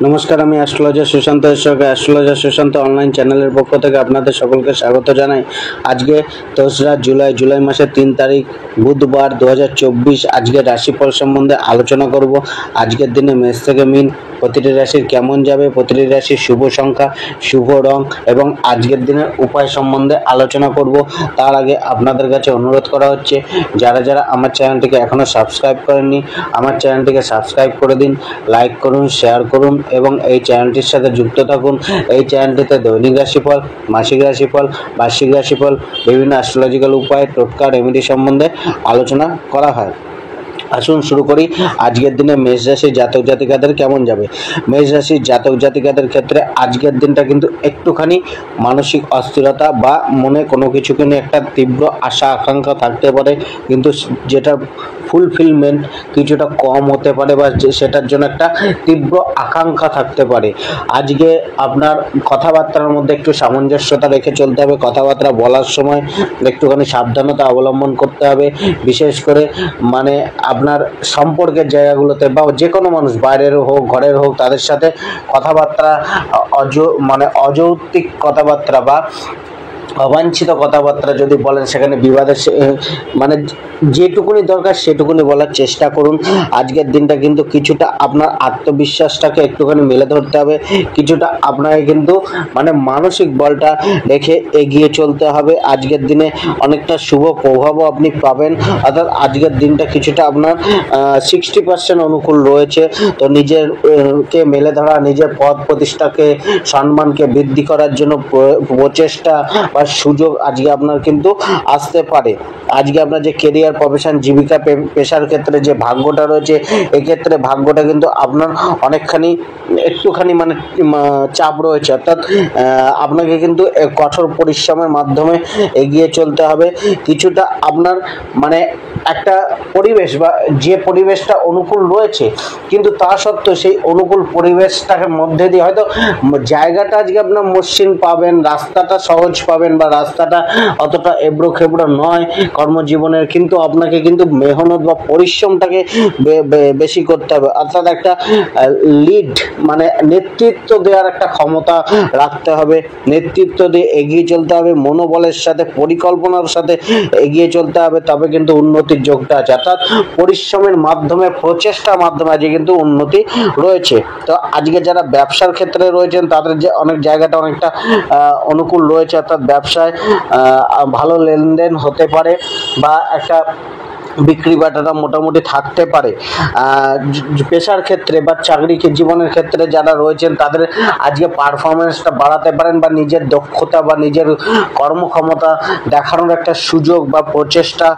নমস্কার, আমি অ্যাস্ট্রোলজার সুশান্ত সরকার। Astrologer Sushant online চ্যানেলের পক্ষ থেকে আপনাদের সকলকে স্বাগত জানাই। আজকে 2রা জুলাই মাসের 3 তারিখ বুধবার 2024। আজকের রাশিফল সম্বন্ধে আলোচনা করব। আজকের দিনে মেষ থেকে মীন প্রতিটি রাশির কেমন যাবে, প্রতিটি রাশির শুভ সংখ্যা, শুভ রং এবং আজকের দিনের উপায় সম্বন্ধে আলোচনা করব। তার আগে আপনাদের কাছে অনুরোধ করা হচ্ছে, যারা যারা আমার চ্যানেলটিকে এখনও সাবস্ক্রাইব করেননি, আমার চ্যানেলটিকে সাবস্ক্রাইব করে দিন, লাইক করুন, শেয়ার করুন এবং এই চ্যানেলটির সাথে যুক্ত থাকুন। এই চ্যানেলটিতে দৈনিক রাশিফল, মাসিক রাশিফল, বার্ষিক রাশিফল, বিভিন্ন অ্যাস্ট্রোলজিক্যাল উপায়, টোটকা, রেমেডি সম্বন্ধে আলোচনা করা হয়। আসুন শুরু করি। আজকের দিনে মেষ রাশির জাতক জাতিকাদের কেমন যাবে। মেষ রাশির জাতক জাতিকাদের ক্ষেত্রে আজকের দিনটা কিন্তু একটুখানি মানসিক অস্থিরতা বা মনে কোনো কিছুকে নিয়ে একটা তীব্র আশা আকাঙ্ক্ষা থাকতে পারে, কিন্তু যেটা ফুলফিলমেন্ট কিছুটা কম হতে পারে বা সেটার জন্য একটা তীব্র আকাঙ্ক্ষা থাকতে পারে। আজকে আপনার কথাবার্তার মধ্যে একটু সামঞ্জস্যতা রেখে চলতে হবে। কথাবার্তা বলার সময় একটুখানি সাবধানতা অবলম্বন করতে হবে। বিশেষ করে আপনার সম্পর্কের জায়গাগুলোতে বা যে কোনো মানুষ, বাইরের হোক ঘরের হোক, তাদের সাথে কথাবার্তা অযৌক্তিক কথাবার্তা বা অবাঞ্ছিত কথাবার্তা যদি বলেন, সেখানে বিবাদের যেটুকুনি দরকার সেটুকুনি বলার চেষ্টা করুন। আজকের দিনটা কিন্তু কিছুটা আপনার আত্মবিশ্বাসটাকে একটুখানি মেলে ধরতে হবে, কিছুটা আপনাকে কিন্তু মানসিক বলটা রেখে এগিয়ে চলতে হবে। আজকের দিনে অনেকটা শুভ প্রভাবও আপনি পাবেন, অর্থাৎ আজকের দিনটা কিছুটা আপনার 60% অনুকূল রয়েছে। তো নিজেরকে মেলে ধরা, নিজের পদ প্রতিষ্ঠাকে, সম্মানকে বৃদ্ধি করার জন্য প্রচেষ্টা বা সুযোগ আজকে আপনার কিন্তু আসতে পারে। আজকে আপনার যে কেরিয়ার, প্রফেশন, জীবিকা, পেশার ক্ষেত্রে যে ভাগ্যটা রয়েছে, এক্ষেত্রে ভাগ্যটা কিন্তু আপনার অনেকখানি একটুখানি চাপ রয়েছে, অর্থাৎ আপনাকে কিন্তু কঠোর পরিশ্রমের মাধ্যমে এগিয়ে চলতে হবে। কিছুটা আপনার একটা পরিবেশ বা যে পরিবেশটা অনুকূল রয়েছে, কিন্তু তা সত্ত্বেও সেই অনুকূল পরিবেশটাকে মধ্যে দিয়ে হয়তো জায়গাটা আজকে আপনার মসৃণ পাবেন, রাস্তাটা সহজ পাবেন বা রাস্তাটা অতটা এবড়ো খেবড়ো নয় কর্মজীবনের, কিন্তু আপনাকে কিন্তু মেহনত বা পরিশ্রমটাকে বেশি করতে হবে। অর্থাৎ একটা লিড নেতৃত্ব দেওয়ার একটা ক্ষমতা রাখতে হবে, নেতৃত্ব দিয়ে এগিয়ে চলতে হবে, মনোবলের সাথে, পরিকল্পনার সাথে এগিয়ে চলতে হবে। তবে কিন্তু উন্নতির যোগটা আছে, অর্থাৎ পরিশ্রমের মাধ্যমে, প্রচেষ্টার মাধ্যমে আজকে কিন্তু উন্নতি রয়েছে। তো আজকে যারা ব্যবসার ক্ষেত্রে রয়েছেন, তাদের যে অনেক জায়গাটা অনেকটা অনুকূল রয়েছে, অর্থাৎ ব্যবসায় ভালো লেনদেন হতে পারে বা একটা বিক্রি বাটাটা মোটামুটি থাকতে পারে। পেশার ক্ষেত্রে বা চাকরি জীবনের ক্ষেত্রে যারা রয়েছেন, তাদের আজকে পারফরমেন্সটা বাড়াতে পারেন বা নিজের দক্ষতা বা নিজের কর্মক্ষমতা দেখানোর একটা সুযোগ বা প্রচেষ্টা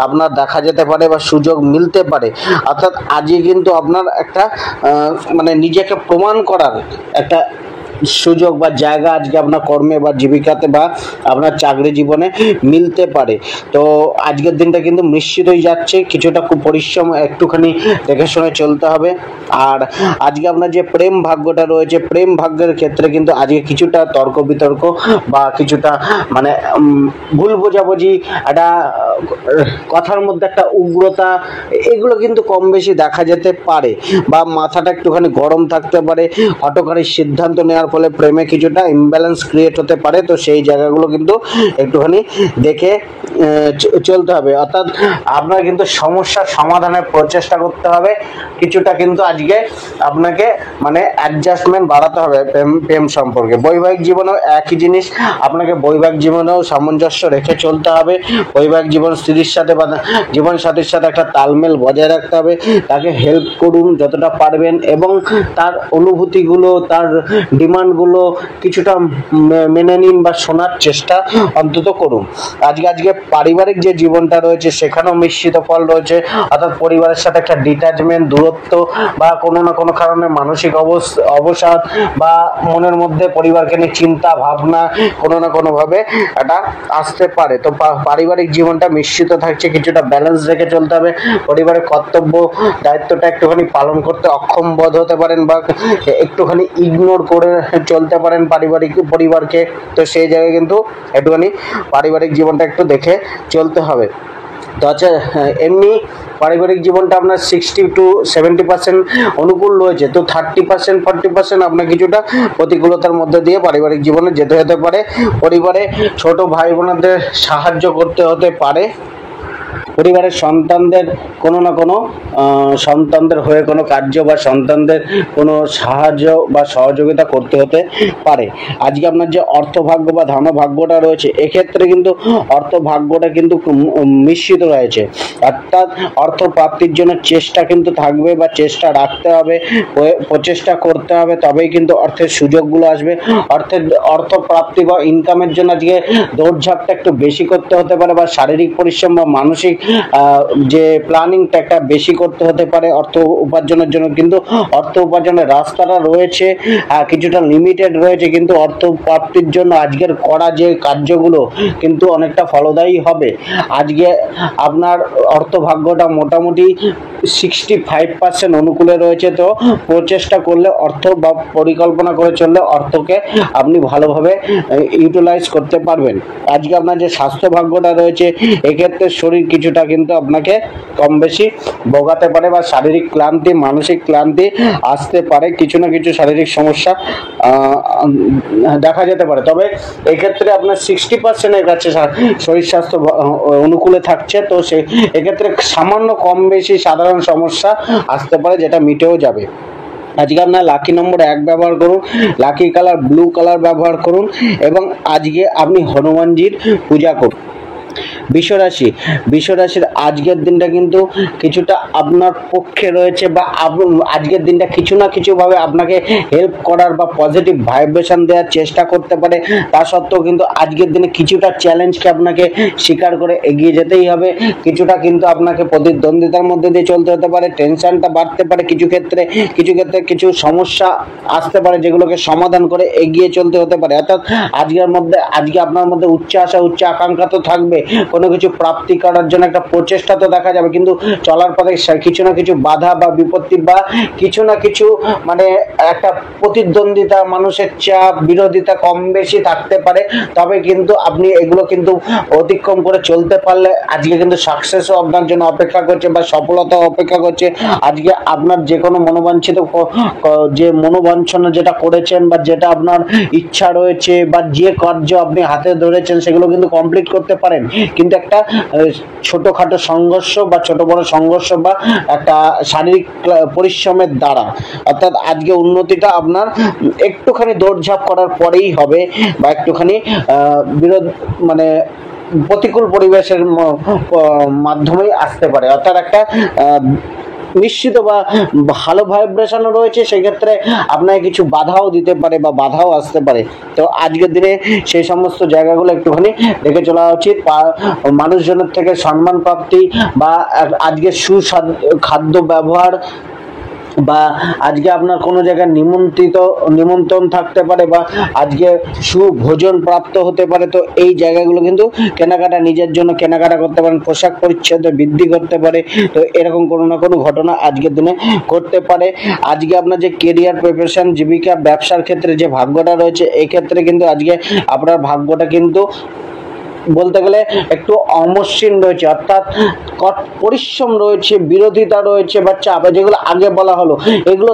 আপনার দেখা যেতে পারে বা সুযোগ মিলতে পারে। অর্থাৎ আজকে কিন্তু আপনার একটা নিজেকে প্রমাণ করার একটা সুযোগ বা জায়গা আজকে আপনার কর্মে বা জীবিকাতে বা আপনার চাকরি জীবনে মিলতে পারে। তো আজকের দিনটা কিন্তু নিশ্চিতই যাচ্ছে, কিছুটা খুব পরিশ্রম একটুখানি দেখে শুনে চলতে হবে। আর আজকে আপনার যে প্রেম ভাগ্যটা রয়েছে, প্রেম ভাগ্যের ক্ষেত্রে কিন্তু আজকে কিছুটা তর্ক বিতর্ক বা কিছুটা ভুল বোঝাবুঝি, একটা কথার মধ্যে একটা উগ্রতা, এগুলো কিন্তু কম বেশি দেখা যেতে পারে বা মাথাটা একটুখানি গরম থাকতে পারে। হঠকারী সিদ্ধান্ত নেওয়ার ফলে প্রেমে কিছুটা ইমব্যালেন্স ক্রিয়েট হতে পারে। তো সেই জায়গাগুলো কিন্তু একটুখানি দেখে চলতে হবে। অর্থাৎ আপনার কিন্তু সমস্যার সমাধানের প্রচেষ্টা করতে হবে। কিছুটা কিন্তু আজকে আপনাকে অ্যাডজাস্টমেন্ট বাড়াতে হবে প্রেম সম্পর্কে। বৈবাহিক জীবনেও একই জিনিস, আপনাকে বৈবাহিক জীবনেও সামঞ্জস্য রেখে চলতে হবে। বৈবাহিক জীবন স্ত্রীর সাথে বা জীবন সাথীর সাথে একটা তালমেল বজায় রাখতে হবে। তাকে হেল্প করুন যতটা পারবেন এবং তার অনুভূতিগুলো, তার ডিমান্ডগুলো কিছুটা মেনে নিন বা শোনার চেষ্টা অন্তত করুন। আজকে পারিবারিক যে জীবনটা রয়েছে, সেখানেও মিশ্রিত ফল রয়েছে। অর্থাৎ পরিবারের সাথে একটা ডিট্যাচমেন্ট, দূরত্ব বা কোনো না কোনো কারণে মানসিক অবসাদ বা মনের মধ্যে পরিবারকে নিয়ে চিন্তা ভাবনা কোনো না কোনোভাবে এটা আসতে পারে। তো পারিবারিক জীবনটা মিশ্রিত থাকছে, কিছুটা ব্যালেন্স রেখে চলতে হবে। পরিবারের কর্তব্য দায়িত্বটা একটুখানি পালন করতে অক্ষম বোধ হতে পারেন বা একটুখানি ইগনোর করে চলতে পারেন পরিবারকে। তো সেই জায়গায় কিন্তু একটুখানি পারিবারিক জীবনটা একটু দেখে চলতে হবে। তো আচ্ছা, এমনি পারিবারিক জীবনটা আপনার 60-70% অনুকূল রয়েছে, তো 30-40% আপনার কিছুটা প্রতিকূলতার মধ্যে দিয়ে পারিবারিক জীবনে যেতে হতে পারে। পরিবারে ছোট ভাই বোনদের সাহায্য করতে হতে পারে। পরিবারের সন্তানদের কোনো না কোনো সন্তানদের হয়ে কোনো কার্য বা সন্তানদের কোনো সাহায্য বা সহযোগিতা করতে হতে পারে। আজকে আপনার যে অর্থভাগ্য বা ধনভাগ্যটা রয়েছে, এক্ষেত্রে কিন্তু অর্থভাগ্যটা কিন্তু মিশ্রিত রয়েছে, অর্থাৎ অর্থ প্রাপ্তির জন্য চেষ্টা কিন্তু থাকবে বা চেষ্টা রাখতে হবে, প্রচেষ্টা করতে হবে, তবেই কিন্তু অর্থের সুযোগগুলো আসবে। অর্থ প্রাপ্তি বা ইনকামের জন্য আজকে দৌড়ঝাঁপটা একটু বেশি করতে হতে পারে, বা শারীরিক পরিশ্রম বা মানসিক যে প্ল্যানিংটা একটা বেশি করতে হতে পারে অর্থ উপার্জনের জন্য। কিন্তু অর্থ উপার্জনের রাস্তাটা রয়েছে কিছুটা লিমিটেড রয়েছে, কিন্তু অর্থ প্রাপ্তির জন্য আজকের করা যে কার্যগুলো কিন্তু অনেকটা ফলদায়ী হবে। আজকে আপনার অর্থভাগ্যটা মোটামুটি 65% অনুকূলে রয়েছে, তো প্রচেষ্টা করলে অর্থ বা পরিকল্পনা করে চললে অর্থকে আপনি ভালোভাবে ইউটিলাইজ করতে পারবেন। আজকে আপনার যে স্বাস্থ্য ভাগ্যটা রয়েছে, এক্ষেত্রে শরীর কিছুটা কিন্তু আপনাকে কম বেশি ভোগাতে পারে, বা শারীরিক ক্লান্তি মানসিক ক্লান্তি আসতে পারে, কিছু না কিছু শারীরিক সমস্যা দেখা যেতে পারে। তবে এক্ষেত্রে আপনার 60%-এর কাছে শরীর স্বাস্থ্য অনুকূলে থাকছে, তো এক্ষেত্রে সামান্য কম বেশি সাধারণ সমস্যা আসতে পারে, যেটা মিটেও যাবে। আজকে আপনার লাকি নম্বর 1 ব্যবহার করুন, লাকি কালার ব্লু কালার ব্যবহার করুন, এবং আজকে আপনি হনুমানজির পূজা করুন। বিশ্বরাশির আজকের দিনটা কিন্তু কিছুটা আপনার পক্ষে রয়েছে, বা আজকের দিনটা কিছু না কিছুভাবে আপনাকে হেল্প করার বা পজিটিভ ভাইব্রেশন দেওয়ার চেষ্টা করতে পারে। তা সত্ত্বেও কিন্তু আজকের দিনে কিছুটা চ্যালেঞ্জকে আপনাকে স্বীকার করে এগিয়ে যেতেই হবে। কিছুটা কিন্তু আপনাকে প্রতিদ্বন্দ্বিতার মধ্যে দিয়ে চলতে হতে পারে, টেনশনটা বাড়তে পারে, কিছু ক্ষেত্রে কিছু সমস্যা আসতে পারে, যেগুলোকে সমাধান করে এগিয়ে চলতে হতে পারে। অর্থাৎ আজকে আপনার মধ্যে উচ্চ আশা উচ্চ আকাঙ্ক্ষা তো থাকবে, কোনো কিছু প্রাপ্তি করার জন্য একটা প্রচেষ্টা তো দেখা যাবে, কিন্তু চলার পথে কিছু না কিছু বাধা বা বিপত্তি বা কিছু না কিছু মানে একটা প্রতিদ্বন্দ্বিতা, মানুষের চাপ বিরোধিতা কম বেশি থাকতে পারে। তবে কিন্তু আপনি এগুলো কিন্তু অতিক্রম করে চলতে পারলে আজকে কিন্তু সাকসেসও আপনার জন্য অপেক্ষা করছে, বা সফলতা অপেক্ষা করছে। আজকে আপনার যে কোনো মনোবাঞ্ছিত যে মনোবাঞ্ছনা যেটা করেছেন, বা যেটা আপনার ইচ্ছা রয়েছে, বা যে কার্য আপনি হাতে ধরেছেন, সেগুলো কিন্তু কমপ্লিট করতে পারেন। কিন্তু একটা ছোটখাটো সংঘর্ষ বা ছোট বড় সংঘর্ষ বা একটা শারীরিক পরিশ্রমের দ্বারা, অর্থাৎ আজকে উন্নতিটা আপনার একটুখানি দৌড়ঝাঁপ করার পরেই হবে, বা একটুখানি মানে প্রতিকূল পরিবেশের মাধ্যমেই আসতে পারে। অর্থাৎ একটা নিশ্চিত বা ভালো ভাইব্রেশনও রয়েছে, সেক্ষেত্রে আপনাকে কিছু বাধাও দিতে পারে বা বাধাও আসতে পারে। তো আজকের দিনে সেই সমস্ত জায়গাগুলো একটুখানি দেখে চলা উচিত। মানুষজনের থেকে সম্মান প্রাপ্তি, বা আজকে খাদ্য ব্যবহার, বা আজকে আপনার কোনো জায়গায় নিমন্ত্রণ থাকতে পারে, বা আজকে সুভোজন প্রাপ্ত হতে পারে। তো এই জায়গাগুলো কিন্তু কেনাকাটা, নিজের জন্য কেনাকাটা করতে পারেন, পোশাক পরিচ্ছদে বৃদ্ধি করতে পারে। তো এরকম কোনো না কোনো ঘটনা আজকের দিনে করতে পারে। আজকে আপনার যে কেরিয়ার, প্রফেশন, জীবিকা, ব্যবসার ক্ষেত্রে যে ভাগ্যটা রয়েছে, এই ক্ষেত্রে কিন্তু আজকে আপনার ভাগ্যটা কিন্তু বলতে গেলে একটু অমসৃণ রয়েছে, অর্থাৎ পরিশ্রম রয়েছে, বিরোধিতা রয়েছে, বা চাপ, যেগুলো আগে বলা হলো এগুলো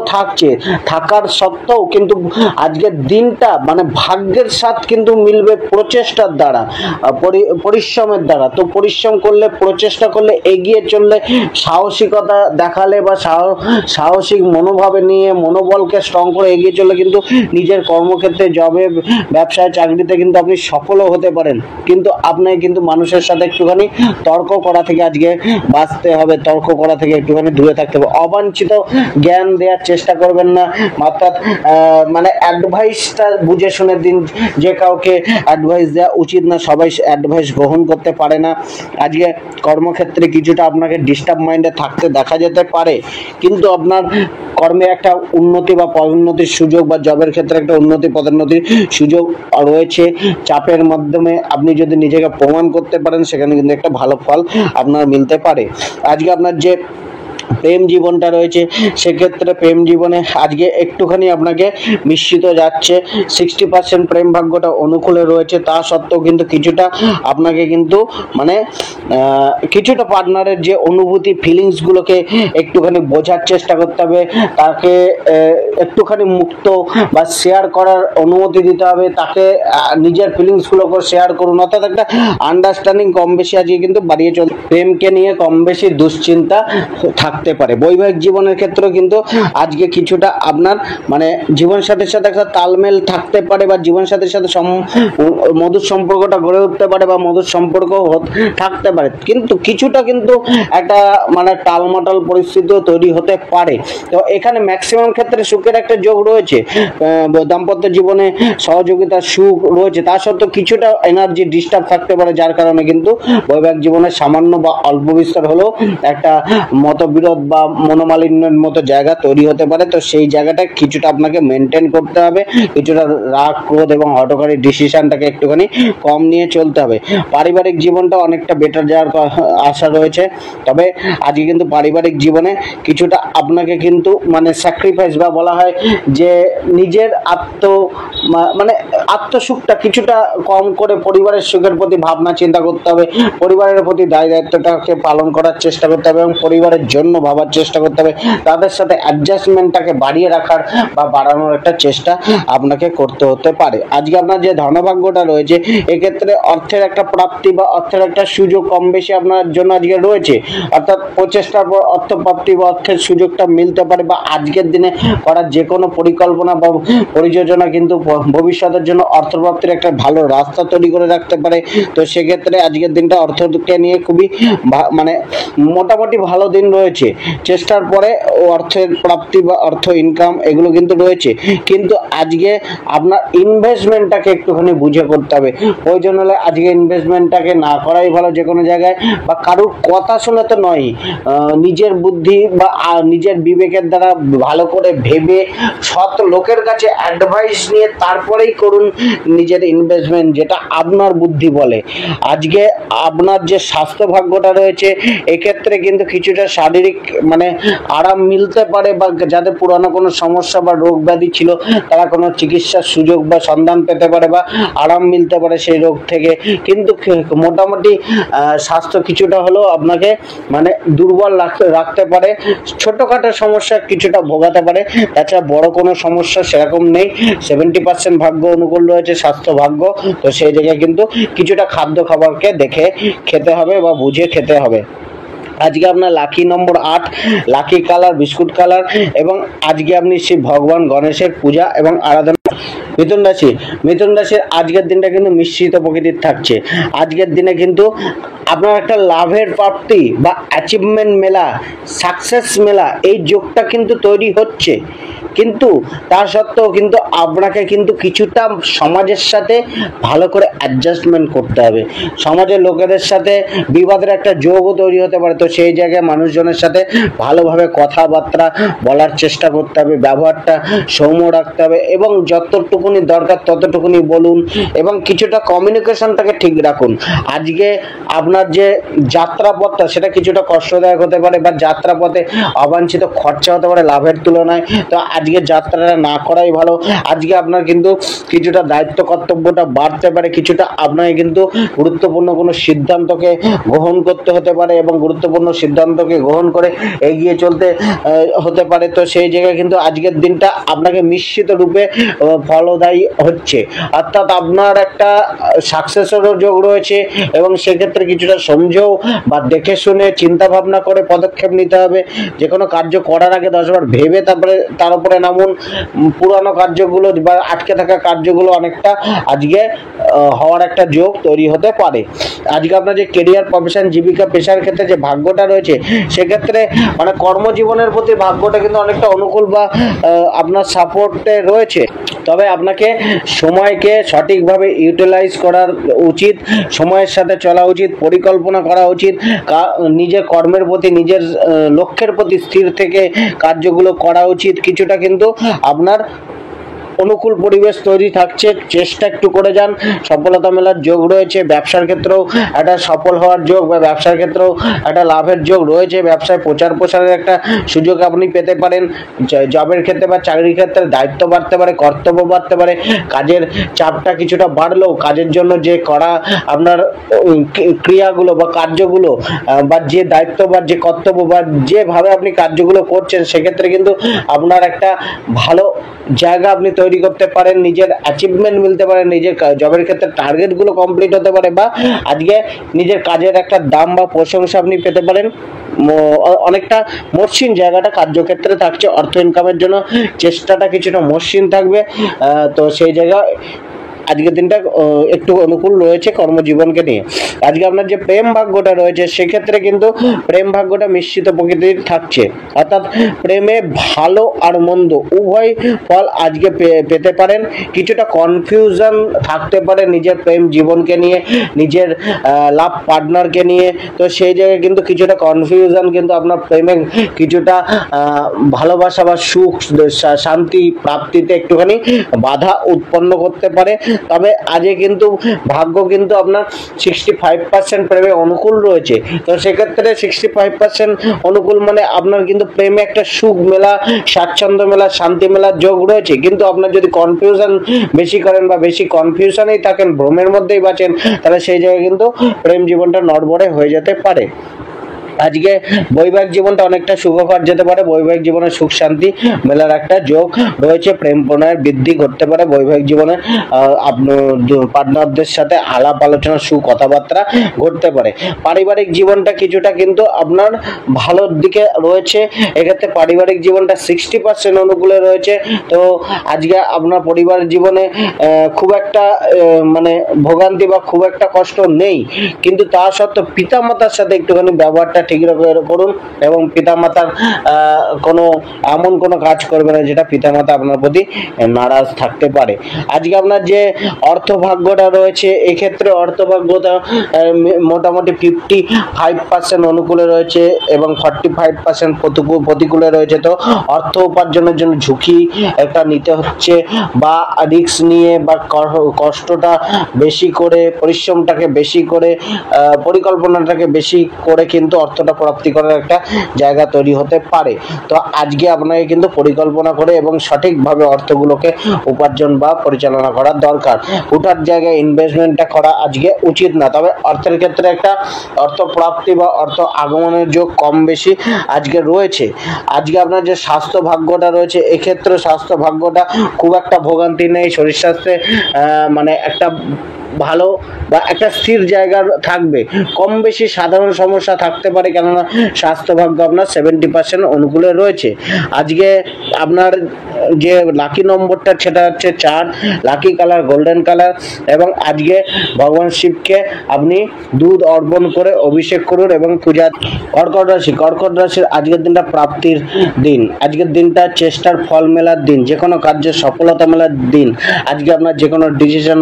থাকার সত্ত্বেও কিন্তু আজকের দিনটা মানে ভাগ্যের সাথে কিন্তু মিলবে প্রচেষ্টার দ্বারা, পরিশ্রমের দ্বারা। তো পরিশ্রম করলে, প্রচেষ্টা করলে, এগিয়ে চললে, সাহসিকতা দেখালে, বা সাহসিক মনোভাবে নিয়ে মনোবলকে স্ট্রং করে এগিয়ে চললে কিন্তু নিজের কর্মক্ষেত্রে, জবে, ব্যবসায়, চাকরিতে কিন্তু আপনি সফলও হতে পারেন। কিন্তু আপনাকে কিন্তু মানুষের সাথে একটুখানি তর্ক করা থেকে আজকে বাঁচতে হবে, তর্ক করা থেকে একটুখানি দূরে থাকতে হবে। অবাঞ্ছিত জ্ঞান দেওয়ার চেষ্টা করবেন না, অর্থাৎ মানে অ্যাডভাইসটা বুঝে শুনে দিন। যে কাউকে অ্যাডভাইস দেওয়া উচিত না, সবাই অ্যাডভাইস গ্রহণ করতে পারে না। আজকে কর্মক্ষেত্রে কিছুটা আপনাকে ডিস্টার্ব মাইন্ডে থাকতে দেখা যেতে পারে, কিন্তু আপনার কর্মে একটা উন্নতি বা পদোন্নতির সুযোগ, বা জবের ক্ষেত্রে একটা উন্নতি পদোন্নতির সুযোগ রয়েছে। চাপের মাধ্যমে আপনি যদি নিজেকে প্রমাণ করতে পারেন, সেখানে কিন্তু একটা ভালো ফল আপনার মিলতে পারে। আজকে আপনার যে প্রেম জীবনটা রয়েছে, সেক্ষেত্রে প্রেম জীবনে আজকে একটুখানি আপনাকে মিশ্রিত যাচ্ছে। 60% প্রেম ভাগ্যটা অনুকূলে রয়েছে, তা সত্ত্বেও কিন্তু কিছুটা আপনাকে কিন্তু মানে কিছুটা পার্টনারের যে অনুভূতি ফিলিংসগুলোকে একটুখানি বোঝার চেষ্টা করতে হবে, তাকে একটুখানি মুক্ত বা শেয়ার করার অনুমতি দিতে হবে, তাকে নিজের ফিলিংসগুলোকে শেয়ার করুন, অর্থাৎ একটা আন্ডারস্ট্যান্ডিং কম বেশি আজকে কিন্তু বাড়িয়ে চলছে। প্রেমকে নিয়ে কম বেশি দুশ্চিন্তা থাকতে পারে। বৈবাহিক জীবনের ক্ষেত্রেও কিন্তু আজকে কিছুটা আপনার মানে জীবন সাথীর সাথে একটা তালমেল থাকতে পারে, বা জীবন সাথীর সাথে মধুর সম্পর্কটা গড়ে উঠতে পারে, বা মধুর সম্পর্ক থাকতে পারে, কিন্তু কিছুটা কিন্তু একটা মানে টালমাটাল পরিস্থিতিও তৈরি হতে পারে। তো এখানে ম্যাক্সিমাম ক্ষেত্রে সুখের একটা যোগ রয়েছে, দাম্পত্য জীবনে সহযোগিতার সুখ রয়েছে, তা সত্ত্বেও কিছুটা এনার্জি ডিস্টার্ব থাকতে পারে, যার কারণে কিন্তু বৈবাহিক জীবনে সামান্য বা অল্প বিস্তর হলেও একটা মতবিরোধ বা মনোমালিন্যের মতো জায়গা তৈরি হতে পারে। তো সেই জায়গাটা কিছুটা আপনাকে মেনটেন করতে হবে, কিছুটা রাগ ক্রোধ এবং হঠকারী ডিসিশনটাকে একটুখানি কম নিয়ে চলতে হবে। পারিবারিক জীবনটা অনেকটা বেটার যাওয়ার আশা রয়েছে, তবে আজকে কিন্তু পারিবারিক জীবনে কিছুটা আপনাকে কিন্তু মানে স্যাক্রিফাইস বা বলা হয় যে নিজের মানে আত্মসুখটা কিছুটা কম করে পরিবারের সুখের প্রতি ভাবনা চিন্তা করতে হবে, পরিবারের প্রতি দায় দায়িত্বটাকে পালন করার চেষ্টা করতে হবে এবং পরিবারের জন্য ভাবার চেষ্টা করতে হবে, তাদের সাথে অ্যাডজাস্টমেন্টটাকে বাড়িয়ে রাখার বা বাড়ানোর একটা চেষ্টা আপনাকে করতে হতে পারে। আজকে আপনার যে ধনভাগ্যটা রয়েছে, এক্ষেত্রে অর্থের একটা প্রাপ্তি বা অর্থের একটা সুযোগ কম বেশি আপনার জন্য আজকে রয়েছে, অর্থাৎ প্রচেষ্টার পর অর্থ প্রাপ্তি বা অর্থের সুযোগটা মিলতে পারে, বা আজকের দিনে করার যে কোনো পরিকল্পনা বা পরিযোজনা কিন্তু ভবিষ্যতের জন্য অর্থপ্রাপ্তির একটা ভালো রাস্তা তৈরি করে রাখতে পারে। তো সেক্ষেত্রে আজকের দিনটা অর্থকে নিয়ে খুবই মানে মোটামুটি ভালো দিন রয়েছে। চেষ্টার পরে অর্থের প্রাপ্তি বা অর্থ ইনকাম এগুলো কিন্তু রয়েছে, কিন্তু আজকে আপনার ইনভেস্টমেন্টটাকে একটুখানি বুঝে করতে হবে। প্রয়োজন হলে আজকে ইনভেস্টমেন্টটাকে না করাই ভালো যে কোনো জায়গায়, বা কারুর কথা শুনে তো নয়, নিজের বুদ্ধি বা নিজের বিবেকের দ্বারা ভালো করে ভেবে সৎ লোকের কাছে অ্যাডভাইস নিয়ে তারপরেই করুন নিজের ইনভেস্টমেন্ট, যেটা আপনার বুদ্ধি বলে। আজকে আপনার যে স্বাস্থ্য ভাগ্যটা রয়েছে, এক্ষেত্রে কিন্তু কিছুটা শারীরিক মানে আরাম মিলতে পারে, বা যাদের পুরানো কোনো সমস্যা বা রোগ ব্যাধি ছিল তারা কোনো চিকিৎসার সুযোগ বা সন্ধান পেতে পারে, বা আরাম মিলতে পারে সেই রোগ থেকে। কিন্তু মোটামুটি স্বাস্থ্য কিছুটা হলেও আপনাকে মানে দুর্বল রাখতে পারে, ছোটোখাটো সমস্যা কিছুটা ভোগাতে পারে, তাছাড়া বড় কোনো সমস্যা সেরকম নেই। 70% ভাগ্য অনুকূল রয়েছে স্বাস্থ্য ভাগ্য। তো সেই জায়গায় কিন্তু কিছুটা খাদ্য খাবারকে দেখে খেতে হবে বা বুঝে খেতে হবে। আজকে আপনার লাকি নম্বর 8, লাকি কালার বিস্কুট কালার, এবং আজকে আপনি শ্রী ভগবান গণেশের পূজা এবং আরাধনা। মিথুন রাশির আজকের দিনটা কিন্তু মিশ্রিত প্রকৃতির থাকছে। আজকের দিনে কিন্তু আপনার একটা লাভের প্রাপ্তি বা অ্যাচিভমেন্ট মেলা, সাকসেস মেলা, এই যোগটা কিন্তু তৈরি হচ্ছে, কিন্তু তা সত্ত্বেও কিন্তু আপনাকে কিন্তু কিছুটা সমাজের সাথে ভালো করে অ্যাডজাস্টমেন্ট করতে হবে। সমাজের লোকেদের সাথে বিবাদের একটা যোগও তৈরি হতে পারে। তো সেই জায়গায় মানুষজনের সাথে ভালোভাবে কথাবার্তা বলার চেষ্টা করতে হবে, ব্যবহারটা সৌম্য রাখতে হবে, এবং যতটুকুনি দরকার ততটুকুনি বলুন, এবং কিছুটা কমিউনিকেশনটাকে ঠিক রাখুন। আজকে আপনার যে যাত্রাপথটা সেটা কিছুটা কষ্টদায়ক হতে পারে, বা যাত্রাপথে অবাঞ্ছিত খরচা হতে পারে লাভের তুলনায়। তো আজকে যাত্রাটা না করাই ভালো। আজকে আপনার কিন্তু কিছুটা দায়িত্ব কর্তব্যটা বাড়তে পারে, কিছুটা আপনাকে কিন্তু গুরুত্বপূর্ণ কোনো সিদ্ধান্তকে গ্রহণ করতে হতে পারে, এবং গুরুত্বপূর্ণ সিদ্ধান্তকে গ্রহণ করে এগিয়ে চলতে হতে পারে। তো সেই জায়গায় কিন্তু আজকের দিনটা আপনাকে মিশ্রিত রূপে ফলদায়ী হচ্ছে, অর্থাৎ আপনার একটা সাকসেসেরও যোগ রয়েছে, এবং সেক্ষেত্রে কিছুটা সমঝেও বা দেখে শুনে চিন্তা ভাবনা করে পদক্ষেপ নিতে হবে। যে কোনো কার্য করার আগে 10 বার ভেবে তারপরে তার উপরে নামুন। পুরানো কার্যগুলো বা আটকে থাকা কার্যগুলো অনেকটা আজকে হওয়ার একটা যোগ তৈরি হতে পারে। আজকে আপনার যে কেরিয়ার, প্রফেশন, জীবিকা, পেশার ক্ষেত্রে যে ভাগ্যটা রয়েছে, সেক্ষেত্রে মানে কর্মজীবনের প্রতি ভাগ্যটা কিন্তু অনেকটা অনুকূল বা আপনার সাপোর্টে রয়েছে। তবে আপনাকে সময়কে সঠিকভাবে ইউটিলাইজ করার উচিত, সময়ের সাথে চলা উচিত, পরিকল্পনা করা উচিত, নিজের কর্মের প্রতি, নিজের লক্ষ্যের প্রতি স্থির থেকে কার্যগুলো করা উচিত। কিছুটা কিন্তু আপনার অনুকূল পরিবেশ তৈরি থাকছে, চেষ্টা একটু করে যান, সফলতা মেলার যোগ রয়েছে। ব্যবসার ক্ষেত্রেও একটা সফল হওয়ার যোগ বা ব্যবসার ক্ষেত্রেও একটা লাভের যোগ রয়েছে। ব্যবসায় প্রচার প্রসারের একটা সুযোগ আপনি পেতে পারেন। জবের ক্ষেত্রে বা চাকরির ক্ষেত্রে দায়িত্ব বাড়তে পারে, কর্তব্য বাড়তে পারে, কাজের চাপটা কিছুটা বাড়লেও কাজের জন্য যে করা আপনার ক্রিয়াগুলো বা কার্যগুলো বা যে দায়িত্ব বা যে কর্তব্য বা যেভাবে আপনি কার্যগুলো করছেন, সেক্ষেত্রে কিন্তু আপনার একটা ভালো জায়গা আপনি তৈরি করতে পারেন, নিজের অ্যাচিভমেন্ট মিলতে পারে, নিজের জবের ক্ষেত্রে টার্গেটগুলো কমপ্লিট হতে পারে, বা আজকে নিজের কাজের একটা দাম বা প্রশংসা আপনি পেতে পারেন। অনেকটা মসৃণ জায়গাটা কার্যক্ষেত্রে থাকছে। অর্থ ইনকামের জন্য চেষ্টাটা কিছুটা মসৃণ থাকবে। তো সেই জায়গায় আজকের দিনটা একটু অনুকূল রয়েছে কর্মজীবনকে নিয়ে। আজকে আপনার যে প্রেম ভাগ্যটা রয়েছে, সেক্ষেত্রে কিন্তু প্রেম ভাগ্যটা মিশ্রিত প্রকৃতির থাকছে, অর্থাৎ প্রেমে ভালো আর মন্দ উভয় ফল আজকে পেতে পারেন। কিছুটা কনফিউশন থাকতে পারে নিজের প্রেম জীবনকে নিয়ে, নিজের লাভ পার্টনারকে নিয়ে। তো সেই জায়গায় কিন্তু কিছুটা কনফিউশন কিন্তু আপনার প্রেমে কিছুটা ভালোবাসা বা সুখ শান্তি প্রাপ্তিতে একটুখানি বাধা উৎপন্ন করতে পারে। তবে আজকে কিন্তু ভাগ্য কিন্তু আপনার 65% প্রেমে অনুকূল রয়েছে। তো সেক্ষেত্রে 65% অনুকূল মানে আপনার কিন্তু প্রেমে একটা সুখ মেলা, স্বাচ্ছন্দ্য মেলা, শান্তি মেলার যোগ রয়েছে। কিন্তু আপনার যদি কনফিউশন বেশি করেন বা বেশি কনফিউশনেই থাকেন, ভ্রমের মধ্যেই বাঁচেন, তাহলে সেই জায়গায় কিন্তু প্রেম জীবনটা নড়বড়ে হয়ে যেতে পারে। আজকে বৈবাহিক জীবনটা অনেকটা সুখকর যেতে পারে। বৈবাহিক জীবনে সুখ শান্তি মেলার একটা যোগ রয়েছে। প্রেম প্রণয়ের বৃদ্ধি ঘটতে পারে বৈবাহিক জীবনে। আপনার পার্টনারদের সাথে আলাপ আলোচনা, কথাবার্তা ঘটতে পারে। পারিবারিক জীবনটা কিছুটা কিন্তু আপনার ভালোর দিকে রয়েছে। এক্ষেত্রে পারিবারিক জীবনটা 60% অনুকূলে রয়েছে। তো আজকে আপনার পরিবারের জীবনে খুব একটা মানে ভোগান্তি বা খুব একটা কষ্ট নেই, কিন্তু তা সত্ত্বেও পিতামাতার সাথে একটুখানি ব্যবহারটা ঠিক করুন, এবং পিতামাতার এমন কোনো কাজ করবে না যেটা পিতামাতা আপনার প্রতি নারাজ থাকতে পারে। আজকে আপনার যে অর্থভাগ্যটা রয়েছে, এক্ষেত্রে অর্থভাগ্যটা মোটামুটি 55% অনুকূলে রয়েছে এবং 45% প্রতিকূলে রয়েছে। তো অর্থ উপার্জনের জন্য ঝুঁকি একটা নিতে হচ্ছে, বা রিস্ক নিয়ে বা কষ্টটা বেশি করে, পরিশ্রমটাকে বেশি করে, পরিকল্পনাটাকে বেশি করে কিন্তু অর্থটা প্রাপ্তি করার একটা জায়গা তৈরি হতে পারে। তো আজকে আপনাকে কিন্তু পরিকল্পনা করে এবং সঠিকভাবে অর্থগুলোকে উপার্জন বা পরিচালনা করার দরকার। হুঠার জায়গায় ইনভেস্টমেন্টটা করা আজকে উচিত না। তবে অর্থের ক্ষেত্রে একটা অর্থ প্রাপ্তি বা অর্থ আগমনের যোগ কম বেশি আজকে রয়েছে। আজকে আপনার যে স্বাস্থ্য ভাগ্যটা রয়েছে, এক্ষেত্রে স্বাস্থ্য ভাগ্যটা খুব একটা ভোগান্তি নেই। শরীর স্বাস্থ্যে মানে একটা ভালো বা একটা স্থির জায়গা থাকবে। কম বেশি সাধারণ সমস্যা থাকতে পারে, কেননা স্বাস্থ্যভাগ্য আপনার 70% অনুকূলে রয়েছে। আজকে আপনার যে লাকি নম্বরটা সেটা হচ্ছে 4, লাকি কালার গোল্ডেন কালার, এবং আজকে ভগবান শিবকে আপনি দুধ অর্পণ করে অভিষেক করুন এবং পূজা। কর্কট রাশির আজকের দিনটা প্রাপ্তির দিন। আজকের দিনটা চেষ্টার ফল মেলার দিন, যে কোনো কার্যের সফলতা মেলার দিন। আজকে আপনার যে কোনো ডিসিশন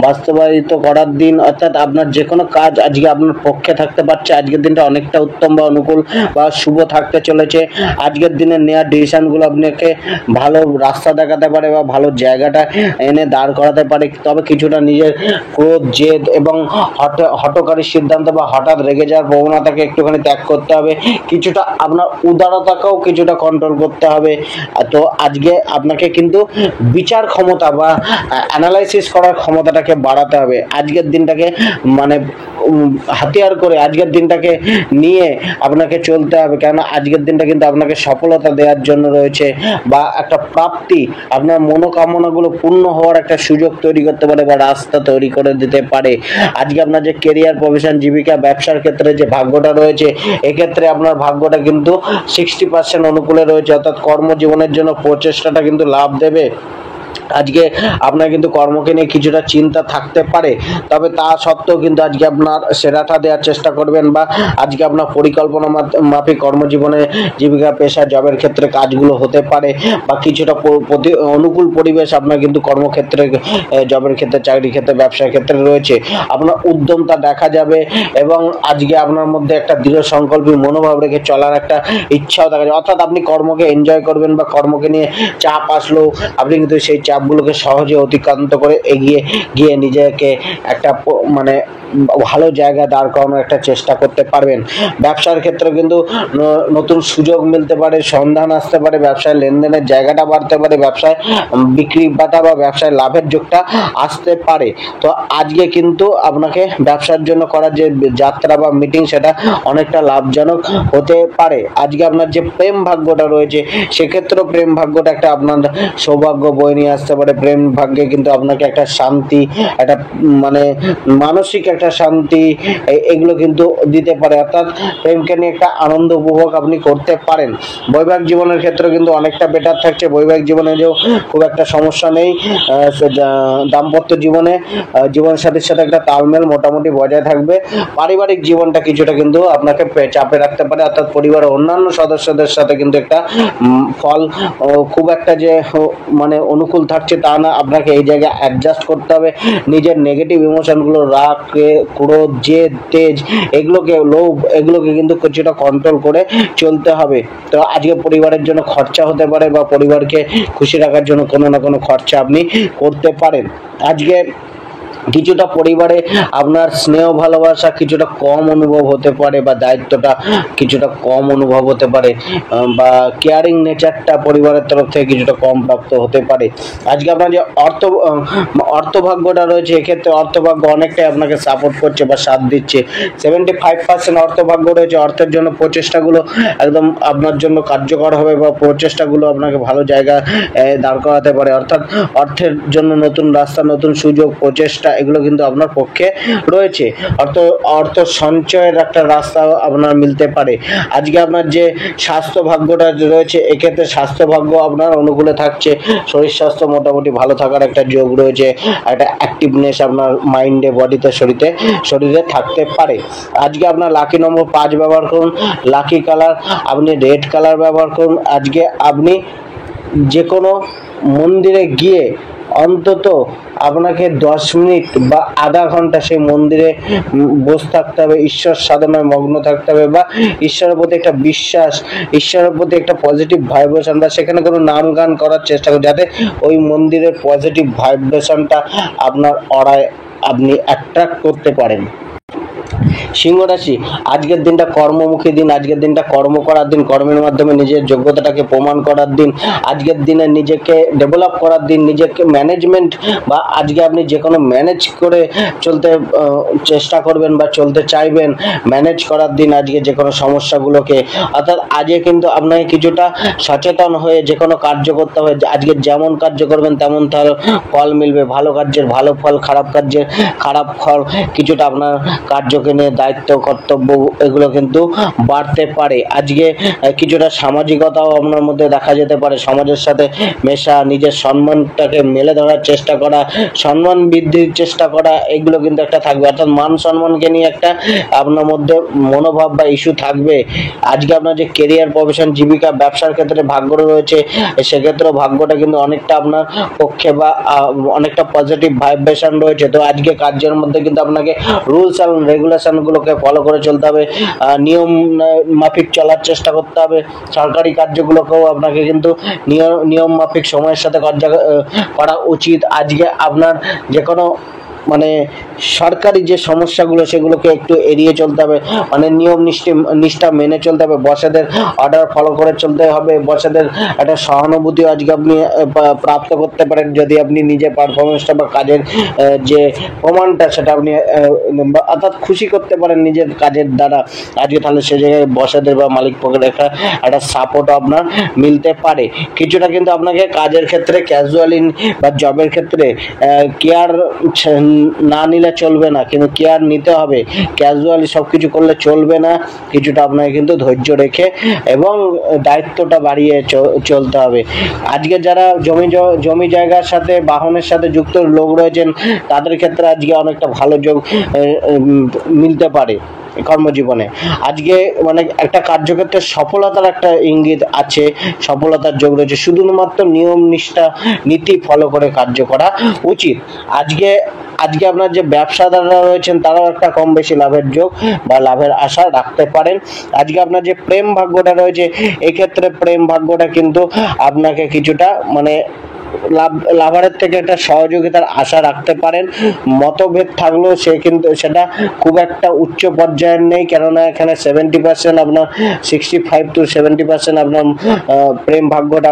বাস্তবায়িত করার দিন, অর্থাৎ আপনার যে কোনো কাজ আজকে আপনার পক্ষে থাকতে পারছে। আজকের দিনটা অনেকটা উত্তম বা অনুকূল বা শুভ থাকতে চলেছে। আজকের দিনে নেওয়া ডিসিশনগুলো আপনাকে ভালো রাস্তা দেখাতে পারে বা ভালো জায়গাটা এনে দাঁড় করাতে পারে। তবে কিছুটা নিজের ক্রোধ, জেদ এবং হঠকারী সিদ্ধান্ত বা হঠাৎ রেগে যাওয়ার প্রবণতাকে একটুখানি ত্যাগ করতে হবে। কিছুটা আপনার উদারতাকেও কিছুটা কন্ট্রোল করতে হবে। তো আজকে আপনাকে কিন্তু বিচার ক্ষমতা বা অ্যানালাইসিস করার ক্ষমতাটাকে বাড়াতে হবে। আজকের দিনটাকে মানে হাতিয়ার করে আজকের দিনটাকে নিয়ে আপনাকে চলতে হবে, কেননা আজকের দিনটা কিন্তু আপনাকে সফলতা দেওয়ার জন্য রয়েছে, বা একটা প্রাপ্তি, আপনার মনোকামনাগুলো পূর্ণ হওয়ার একটা সুযোগ তৈরি করতে পারে বা রাস্তা তৈরি করে দিতে পারে। আজকে আপনার যে কেরিয়ার, প্রফেশন, জীবিকা, ব্যবসার ক্ষেত্রে যে ভাগ্যটা রয়েছে, এক্ষেত্রে আপনার ভাগ্যটা কিন্তু 60% অনুকূলে রয়েছে, অর্থাৎ কর্মজীবনের জন্য প্রচেষ্টাটা কিন্তু লাভ দেবে। আজকে আপনার কিন্তু কর্মকে নিয়ে কিছুটা চিন্তা থাকতে পারে, তবে তা সত্ত্বেও কিন্তু আজকে আপনার সেরাটা দেওয়ার চেষ্টা করবেন, বা আজকে আপনার পরিকল্পনা মাফিক কর্মজীবনে, জীবিকা, পেশা, জবের ক্ষেত্রে কাজগুলো হতে পারে, বা কিছুটা অনুকূল পরিবেশ আপনার কিন্তু কর্মক্ষেত্রে, জবের ক্ষেত্রে, চাকরির ক্ষেত্রে, ব্যবসার ক্ষেত্রে রয়েছে। আপনার উদ্যমতা দেখা যাবে, এবং আজকে আপনার মধ্যে একটা দৃঢ় সংকল্পী মনোভাব রেখে চলার একটা ইচ্ছাও দেখা যাবে। অর্থাৎ আপনি কর্মকে এনজয় করবেন, বা কর্মকে নিয়ে চাপ আসলেও আপনি কিন্তু সেই চাপ চাপগুলোকে সহজে অতিক্রান্ত করে এগিয়ে গিয়ে নিজেকে একটা মানে ভালো জায়গায় দাঁড় করানোর একটা চেষ্টা করতে পারবেন। ব্যবসার ক্ষেত্রে কিন্তু নতুন সুযোগ মিলতে পারে, সন্ধান আসতে পারে, ব্যবসায় লেনদেনের জায়গাটা বাড়তে পারে, ব্যবসায় বিক্রি বাটা বা ব্যবসায় লাভের যোগটা আসতে পারে। তো আজকে কিন্তু আপনাকে ব্যবসার জন্য করার যে যাত্রা বা মিটিং সেটা অনেকটা লাভজনক হতে পারে। আজকে আপনার যে প্রেম ভাগ্যটা রয়েছে সেক্ষেত্রেও প্রেম ভাগ্যটা একটা আপনার সৌভাগ্য বয়ে নিয়ে আসতে পারে। প্রেম ভাগ্যে কিন্তু আপনাকে একটা শান্তি, একটা মানে মানসিক একটা শান্তি এগুলো কিন্তু দিতে পারে, অর্থাৎ প্রেমকে নিয়ে একটা আনন্দ উপভোগ আপনি করতে পারেন। বৈবাহিক জীবনের ক্ষেত্রে কিন্তু অনেকটা বেটার থাকছে। বৈবাহিক জীবনে যে খুব একটা সমস্যা নেই। দাম্পত্য জীবনে জীবনসাথীর সাথে একটা তালমেল মোটামুটি বজায় থাকবে। পারিবারিক জীবনটা কিছুটা কিন্তু আপনাকে চাপে রাখতে পারে, অর্থাৎ পরিবারের অন্যান্য সদস্যদের সাথে কিন্তু একটা ফল খুব একটা যে মানে অনুকূল থাকছে তা না। আপনাকে এই জায়গায় অ্যাডজাস্ট করতে হবে। নিজের নেগেটিভ ইমোশনগুলো, রাগ, ক্রোধ, জেদ, তেজ, এগুলোকে লোভ, এগুলোকে কিন্তু কিছুটা কন্ট্রোল করে চলতে হবে। তো আজকে পরিবারের জন্য খরচা হতে পারে বা পরিবারকে খুশি রাখার জন্য কোনো না কোনো খরচা আপনি করতে পারেন। আজকে কিছুটা পরিবারে আপনার স্নেহ ভালোবাসা কিছুটা কম অনুভব হতে পারে বা দায়িত্বটা কিছুটা কম অনুভব হতে পারে, বা কেয়ারিং নেচারটা পরিবারের তরফ থেকে কিছুটা কম প্রাপ্ত হতে পারে। আজকে আপনার যে অর্থভাগ্যটা রয়েছে এক্ষেত্রে অর্থভাগ্য অনেকটাই আপনাকে সাপোর্ট করছে বা সাথ দিচ্ছে। 75% অর্থভাগ্য রয়েছে। অর্থের জন্য প্রচেষ্টাগুলো একদম আপনার জন্য কার্যকর হবে বা প্রচেষ্টাগুলো আপনাকে ভালো জায়গায় দাঁড় করাতে পারে, অর্থাৎ অর্থের জন্য নতুন রাস্তা, নতুন সুযোগ, প্রচেষ্টা এগুলো কিন্তু আপনার পক্ষে রয়েছে। অর্থ সঞ্চয়ের একটা রাস্তা আপনার মিলতে পারে। আজকে আপনার যে স্বাস্থ্য ভাগ্যটা রয়েছে এক্ষেত্রে স্বাস্থ্য ভাগ্য আপনার অনুকূলে থাকছে। শরীর স্বাস্থ্য মোটামুটি ভালো থাকার একটা যোগ রয়েছে। একটা অ্যাক্টিভনেস আপনার মাইন্ডে, বডিতে, শরীরে থাকতে পারে। আজকে আপনার লাকি নম্বর 5 ব্যবহার করুন। লাকি কালার আপনি রেড কালার ব্যবহার করুন। আজকে আপনি যে কোনো মন্দিরে গিয়ে অন্তত আপনাকে 10 মিনিট বা আধা ঘন্টা সেই মন্দিরে বসে থাকতে হবে, ঈশ্বর সাধনায় মগ্ন থাকতে হবে, বা ঈশ্বরের প্রতি একটা বিশ্বাস, ঈশ্বরের প্রতি একটা পজিটিভ ভাইব্রেশন, বা সেখানে কোনো নাম গান করার চেষ্টা করুন যাতে ওই মন্দিরের পজিটিভ ভাইব্রেশনটা আপনার অরায় আপনি অ্যাট্রাক্ট করতে পারেন। সিংহ রাশি, আজকের দিনটা কর্মমুখী দিন। আজকের দিনটা কর্ম করার দিন, কর্মের মাধ্যমে নিজের যোগ্যতাটাকে প্রমাণ করার দিন। আজকের দিনে নিজেকে ডেভেলপ করার দিন, নিজেকে ম্যানেজমেন্ট বা আজকে আপনি যে কোনো ম্যানেজ করে চলতে চেষ্টা করবেন বা চলতে চাইবেন, ম্যানেজ করার দিন আজকে যে কোনো সমস্যাগুলোকে। অর্থাৎ আজকে কিন্তু আপনাকে কিছুটা সচেতন হয়ে যে কোনো কার্য করতে হবে। আজকে যেমন কার্য করবেন তেমন তার ফল মিলবে। ভালো কার্যের ভালো ফল, খারাপ কার্যের খারাপ ফল। কিছুটা আপনার কার্যকে নিয়ে দায়িত্ব, কর্তব্য এগুলো কিন্তু বাড়তে পারে। আজকে কিছুটা সামাজিকতাও আপনার মধ্যে দেখা যেতে পারে। সমাজের সাথে মেশা, নিজের সম্মানটাকে মেলে ধরার চেষ্টা করা, সম্মান বৃদ্ধির চেষ্টা করা, এগুলো কিন্তু একটা থাকবে। অর্থাৎ মান সম্মানকে নিয়ে একটা আপনার মধ্যে মনোভাব বা ইস্যু থাকবে। আজকে আপনার যে কেরিয়ার, প্রফেশন, জীবিকা, ব্যবসার ক্ষেত্রে ভাগ্য রয়েছে সেক্ষেত্রেও ভাগ্যটা কিন্তু অনেকটা আপনার পক্ষে বা অনেকটা পজিটিভ ভাইব্রেশন রয়েছে। তো আজকে কার্যের মধ্যে কিন্তু আপনাকে রুলস অ্যান্ড রেগুলেশনগুলোকে ফলো করে চলতে হবে, নিয়ম মাফিক চলার চেষ্টা করতে হবে। সরকারি কার্যগুলোকেও আপনাকে কিন্তু নিয়ম মাফিক সময়ের সাথে করা উচিত। আজকে আপনার যে কোনো মানে সরকারি যে সমস্যাগুলো সেগুলোকে একটু এড়িয়ে চলতে হবে, মানে নিয়ম নিষ্ঠা মেনে চলতে হবে। বসেদের অর্ডার ফলো করে চলতে হবে। বসেদের একটা সহানুভূতি আজকে আপনি প্রাপ্ত করতে পারেন যদি আপনি নিজের পারফরমেন্সটা বা কাজের যে প্রমাণটা সেটা আপনি অর্থাৎ খুশি করতে পারেন নিজের কাজের দ্বারা আজকে, তাহলে সে জায়গায় বসেদের বা মালিক পক্ষের একটা সাপোর্টও আপনার মিলতে পারে। কিছুটা কিন্তু আপনাকে কাজের ক্ষেত্রে ক্যাজুয়ালি বা জবের ক্ষেত্রে কেয়ার না নিলে চলবে না, কিন্তু কেয়ার নিতে হবে। ক্যাজুয়ালি সব কিছু করলে চলবে না। কিছুটা আপনাকে কিন্তু ধৈর্য রেখে এবং দায়িত্বটা বাড়িয়ে চলতে হবে। আজকে যারা জমি জায়গার সাথে, বাহনের সাথে যুক্ত লোক রয়েছেন তাদের ক্ষেত্রে আজকে অনেকটা ভালো যোগ মিলতে পারে কর্মজীবনে। আজকে মানে একটা কার্যক্ষেত্রে সফলতার একটা ইঙ্গিত আছে, সফলতার যোগ রয়েছে। শুধুমাত্র নিয়ম নিষ্ঠা নীতি ফলো করে কার্য করা উচিত। আজকে আপনার যে ব্যবসাদাররা রয়েছেন তারাও একটা কম বেশি লাভের যোগ বা লাভের আশা রাখতে পারেন। আজকে আপনার যে প্রেম ভাগ্যটা রয়েছে এক্ষেত্রে প্রেম ভাগ্যটা কিন্তু আপনাকে কিছুটা মানে লাভারের থেকে একটা সহযোগিতার আশা রাখতে পারেন। মতভেদ থাকলেও সেটা খুব একটা উচ্চ পর্যায়ের নেই, কেননা এখানে 70% আপনার 65 to 70% আপনার প্রেম ভাগ্যটা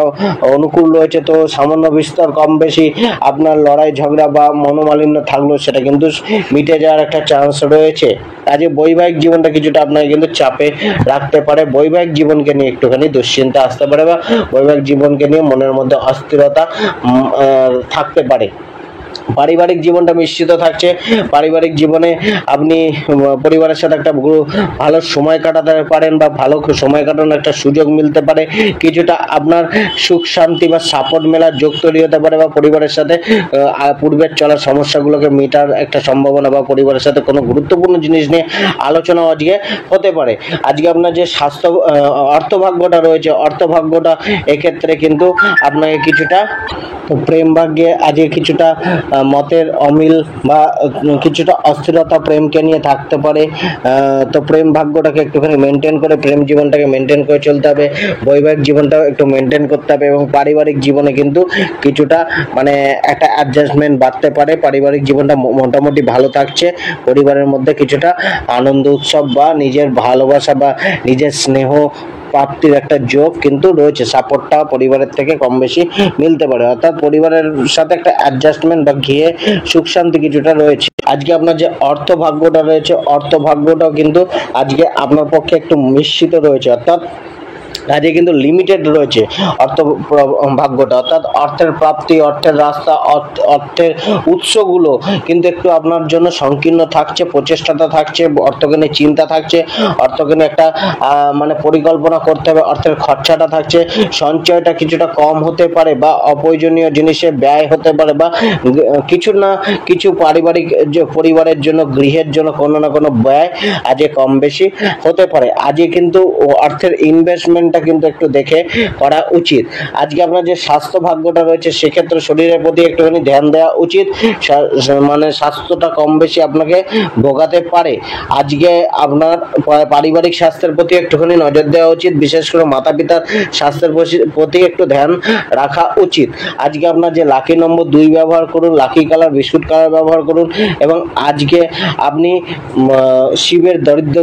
অনুকূল রয়েছে। তো সামান্য বিস্তর কম বেশি আপনার লড়াই ঝগড়া বা মনোমালিন্য থাকলেও সেটা কিন্তু মিটে যাওয়ার একটা চান্স রয়েছে। কাজে বৈবাহিক জীবনটা কিছুটা আপনাকে কিন্তু চাপে রাখতে পারে, বৈবাহিক জীবনকে নিয়ে একটুখানি দুশ্চিন্তা আসতে পারে বা বৈবাহিক জীবনকে নিয়ে মনের মধ্যে অস্থিরতা থাকতে পারে। পারিবারিক জীবনটা মিশ্রিত থাকছে। পারিবারিক জীবনে আপনি পরিবারের সাথে একটা ভালো সময় কাটাতে পারেন বা ভালো সময় কাটানোর একটা সুযোগ মিলতে পারে। কিছুটা আপনার সুখ শান্তি বা সাপোর্ট মেলার যোগ তৈরি হতে পারে, বা পরিবারের সাথে পূর্বের চলার সমস্যাগুলোকে মেটার একটা সম্ভাবনা, বা পরিবারের সাথে কোনো গুরুত্বপূর্ণ জিনিস নিয়ে আলোচনাও আজকে হতে পারে। আজকে আপনার যে অর্থভাগ্যটা রয়েছে, অর্থভাগ্যটা এক্ষেত্রে কিন্তু আপনাকে কিছুটা প্রেম ভাগ্যে আজকে কিছুটা মতের অমিল বা কিছুটা অস্থিরতা প্রেমকে নিয়ে থাকতে পারে। তো প্রেম ভাগ্যটাকে একটুখানি মেনটেন করে, প্রেম জীবনটাকে মেনটেন করে চলতে হবে। বৈবাহিক জীবনটাও একটু মেনটেন করতে হবে, এবং পারিবারিক জীবনে কিন্তু কিছুটা মানে একটা অ্যাডজাস্টমেন্ট বাড়তে পারে। পারিবারিক জীবনটা মোটামুটি ভালো থাকছে। পরিবারের মধ্যে কিছুটা আনন্দ উৎসব বা নিজের ভালোবাসা বা নিজের স্নেহ প্রাপ্তির একটা যোগ কিন্তু রয়েছে। সাপোর্টটা পরিবারের থেকে কম বেশি মিলতে পারে, অর্থাৎ পরিবারের সাথে একটা অ্যাডজাস্টমেন্ট বা ঘিয়ে সুখ শান্তি কিছুটা রয়েছে। আজকে আপনার যে অর্থ ভাগ্যটা রয়েছে, অর্থ ভাগ্যটাও কিন্তু আজকে আপনার পক্ষে একটু মিশ্রিত রয়েছে, অর্থাৎ আজকে কিন্তু লিমিটেড রয়েছে অর্থ ভাগ্যটা, অর্থাৎ অর্থের প্রাপ্তি, অর্থের রাস্তা, অর্থের উৎসগুলো কিন্তু একটু আপনার জন্য সংকীর্ণ থাকছে। প্রচেষ্টাটা থাকছে, অর্থকে নিয়ে চিন্তা থাকছে, অর্থকে নিয়ে একটা মানে পরিকল্পনা করতে হবে। অর্থের খরচাটা থাকছে, সঞ্চয়টা কিছুটা কম হতে পারে, বা অপ্রয়োজনীয় জিনিসে ব্যয় হতে পারে, বা কিছু না কিছু পরিবারের জন্য, গৃহের জন্য কোনো না কোনো ব্যয় আজকে কম বেশি হতে পারে। আজকে কিন্তু অর্থের ইনভেস্টমেন্ট কিন্তু একটু দেখে করা উচিত। আজকে আপনার যে স্বাস্থ্য ভাগ্যটা রয়েছে, সেক্ষেত্রে শরীরের প্রতি একটুখানি ধ্যান দেওয়া উচিত। মানে স্বাস্থ্যটা কম বেশি আপনাকে ভোগাতে পারে। আজকে আপনার পারিবারিক স্বাস্থ্যের প্রতি একটুখানি নজর দেওয়া উচিত, বিশেষ করে মাতা পিতার স্বাস্থ্যের প্রতি একটু ধ্যান রাখা উচিত। আজকে আপনার যে লাকি নম্বর 2 ব্যবহার করুন, লাকি কালার বিস্কুট কালার ব্যবহার করুন, এবং আজকে আপনি শিবের দরিদ্র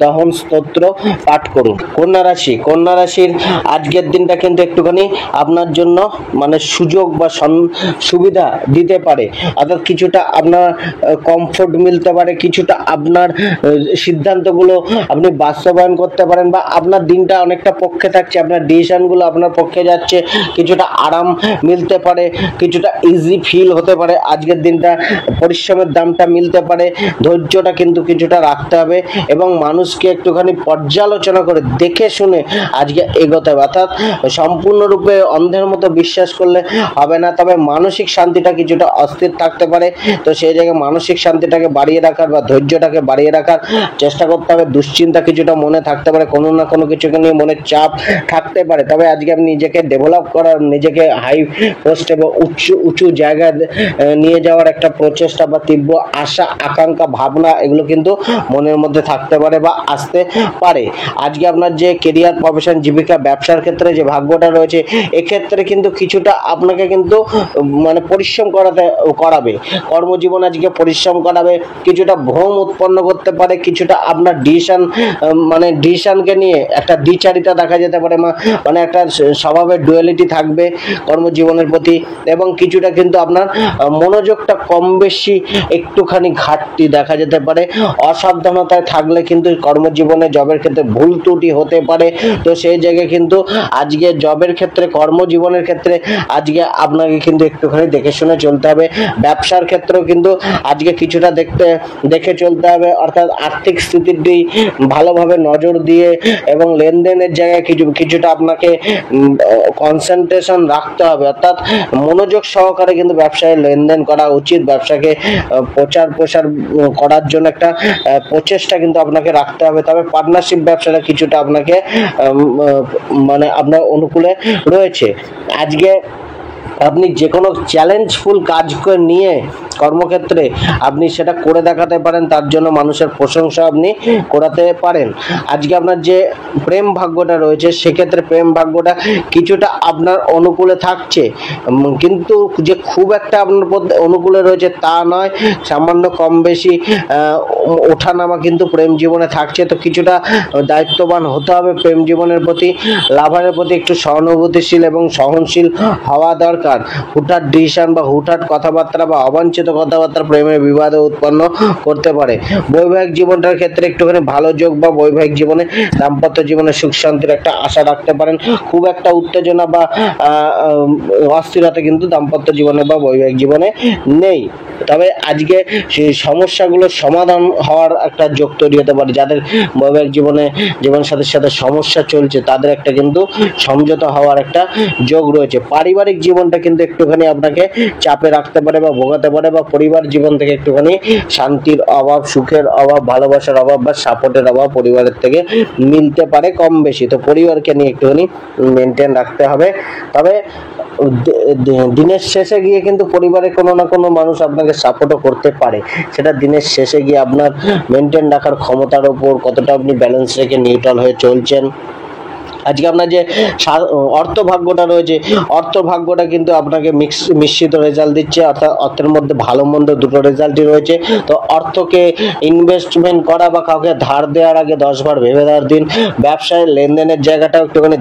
দহন স্তোত্র পাঠ করুন। কন্যা রাশির আজকের দিনটা কিন্তু একটুখানি আপনার জন্য মানে সুযোগ বা সুবিধা দিতে পারে, অর্থাৎ কিছুটা আপনার কমফোর্ট মিলতে পারে, কিছুটা আপনার সিদ্ধান্তগুলো আপনি বাস্তবায়ন করতে পারেন, বা আপনার দিনটা অনেকটা পক্ষে থাকছে, আপনার ডিসিশনগুলো আপনার পক্ষে যাচ্ছে, কিছুটা আরাম মিলতে পারে, কিছুটা ইজি ফিল হতে পারে। আজকের দিনটা পরিশ্রমের দামটা মিলতে পারে, ধৈর্যটা কিন্তু কিছুটা রাখতে হবে, এবং মানুষকে একটুখানি পর্যালোচনা করে দেখে শুনে আজকে এগোতে হবে। অর্থাৎ সম্পূর্ণরূপে অন্ধের মতো বিশ্বাস করলে হবে না, তবে মানসিক শান্তিটা কিছুটা অস্থির থাকতে পারে। তো সেই জায়গায় মানসিক শান্তিটাকে বাড়িয়ে রাখার বা ধৈর্যটাকে বাড়িয়ে রাখার চেষ্টা করতে হবে। দুশ্চিন্তা কিছুটা মনে থাকতে পারে, কোনো না কোনো কিছুকে নিয়ে মনে চাপ থাকতে পারে, তবে আজকে আপনি নিজেকে ডেভেলপ করার, নিজেকে হাই পোস্টে বা উঁচু জায়গায় নিয়ে যাওয়ার একটা প্রচেষ্টা বা তীব্র আশা আকাঙ্ক্ষা ভাবনা এগুলো কিন্তু মনের মধ্যে থাকতে পারে বা আসতে পারে। আজকে আপনার যে কেরিয়ার, প্রফেশন, জীবিকা, ব্যবসার ক্ষেত্রে যে ভাগ্যটা রয়েছে, এক্ষেত্রে কিন্তু কিছুটা আপনাকে কিন্তু মানে পরিশ্রম করাবে। কর্মজীবন আজকে পরিশ্রম করাবে, কিছুটা ভ্রম উৎপন্ন করতে পারে, কিছুটা আপনার ডিসিশনকে নিয়ে একটা দ্বিচারিতা দেখা যেতে পারে, মানে একটা স্বভাবের ডুয়ালিটি থাকবে কর্মজীবনের প্রতি, এবং কিছুটা কিন্তু আপনার মনোযোগটা কম বেশি একটুখানি ঘাটতি দেখা যেতে পারে। অসাবধানতায় থাকলে কিন্তু কর্মজীবনে, জবের ক্ষেত্রে ভুল ত্রুটি হতে পারে। তো সেই জায়গায় কিন্তু আজকে জবের ক্ষেত্রে, কর্মজীবনের ক্ষেত্রে আজকে আপনাকে কিন্তু একটুখানি দেখে শুনে চলতে হবে। ব্যবসার ক্ষেত্রেও কিন্তু আজকে কিছুটা দেখে চলতে হবে, অর্থাৎ আর্থিক স্থিতির ভালোভাবে নজর দিয়ে এবং লেনদেনের জায়গায় কিছুটা আপনাকে কনসেন্ট্রেশন রাখতে হবে, অর্থাৎ মনোযোগ সহকারে কিন্তু ব্যবসায় লেনদেন করা উচিত। ব্যবসাকে প্রচার প্রসার করার জন্য একটা প্রচেষ্টা কিন্তু আপনাকে রাখতে হবে। তবে পার্টনারশিপ ব্যবসাটা কিছুটা আপনাকে মানে আপনার অনুকূলে রয়েছে। আজকে আপনি যে কোনো চ্যালেঞ্জফুল কাজকে নিয়ে কর্মক্ষেত্রে আপনি সেটা করে দেখাতে পারেন, তার জন্য মানুষের প্রশংসা আপনি করাতে পারেন। আজকে আপনার যে প্রেম ভাগ্যটা রয়েছে সেক্ষেত্রে প্রেম ভাগ্যটা কিছুটা আপনার অনুকূলে থাকছে, কিন্তু যে খুব একটা আপনার অনুকূলে রয়েছে তা নয়, সামান্য কম বেশি ওঠানামা কিন্তু প্রেম জীবনে থাকছে। তো কিছুটা দায়িত্ববান হতে হবে প্রেম জীবনের প্রতি, লাভারের প্রতি একটু সহানুভূতিশীল এবং সহনশীল হওয়া দরকার। হুটহাট ডিসিশন বা হুটহাট কথাবার্তা বা অবাঞ্ছিত কথাবার্তা প্রেমের বিবাদে উৎপন্ন করতে পারে। বৈবাহিক জীবনটার ক্ষেত্রে একটুখানি ভালো যোগ বা বৈবাহিক জীবনে দাম্পত্য জীবনে সুখ শান্তির একটা আশা রাখতে পারেন। খুব একটা উত্তেজনা বা অস্থিরতা কিন্তু দাম্পত্য জীবনে বা বৈবাহিক জীবনে নেই। তবে আজকে সেই সমস্যাগুলোর সমাধান হওয়ার একটা যোগ তৈরি হতে পারে। যাদের বৈবাহিক জীবনসাথীর সাথে সমস্যা চলছে তাদের একটা কিন্তু সমঝোতা হওয়ার একটা যোগ রয়েছে। পারিবারিক জীবনটা কিন্তু একটুখানি আপনাকে চাপে রাখতে পারে বা ভোগাতে পারে, বা পরিবার জীবন থেকে একটুখানি শান্তির অভাব, সুখের অভাব, ভালোবাসার অভাব বা সাপোর্টের অভাব পরিবারের থেকে মিলতে পারে কম বেশি। তো পরিবারকে নিয়ে একটুখানি মেনটেন রাখতে হবে। তবে দিনের শেষে গিয়ে কিন্তু পরিবারে কোনো না কোনো মানুষ আপনাকে সাপোর্টও করতে পারে। সেটা দিনের শেষে গিয়ে আপনার মেনটেন রাখার ক্ষমতার উপর, কতটা আপনি ব্যালেন্স রেখে নিউট্রাল হয়ে চলছেন। আজকে আপনার যে অর্থ ভাগ্যটা রয়েছে, অর্থ ভাগ্যটা কিন্তু আপনাকে মিশ্রিত রেজাল্ট দিচ্ছে, অর্থাৎ অর্থের মধ্যে ভালো মন্দ দুটো রেজাল্টই রয়েছে। তো অর্থকে ইনভেস্টমেন্ট করা বা কাউকে ধার দেওয়ার আগে 10 বার ভেবে দেওয়ার দিন। ব্যবসায় লেনদেনের জায়গাটাও একটুখানি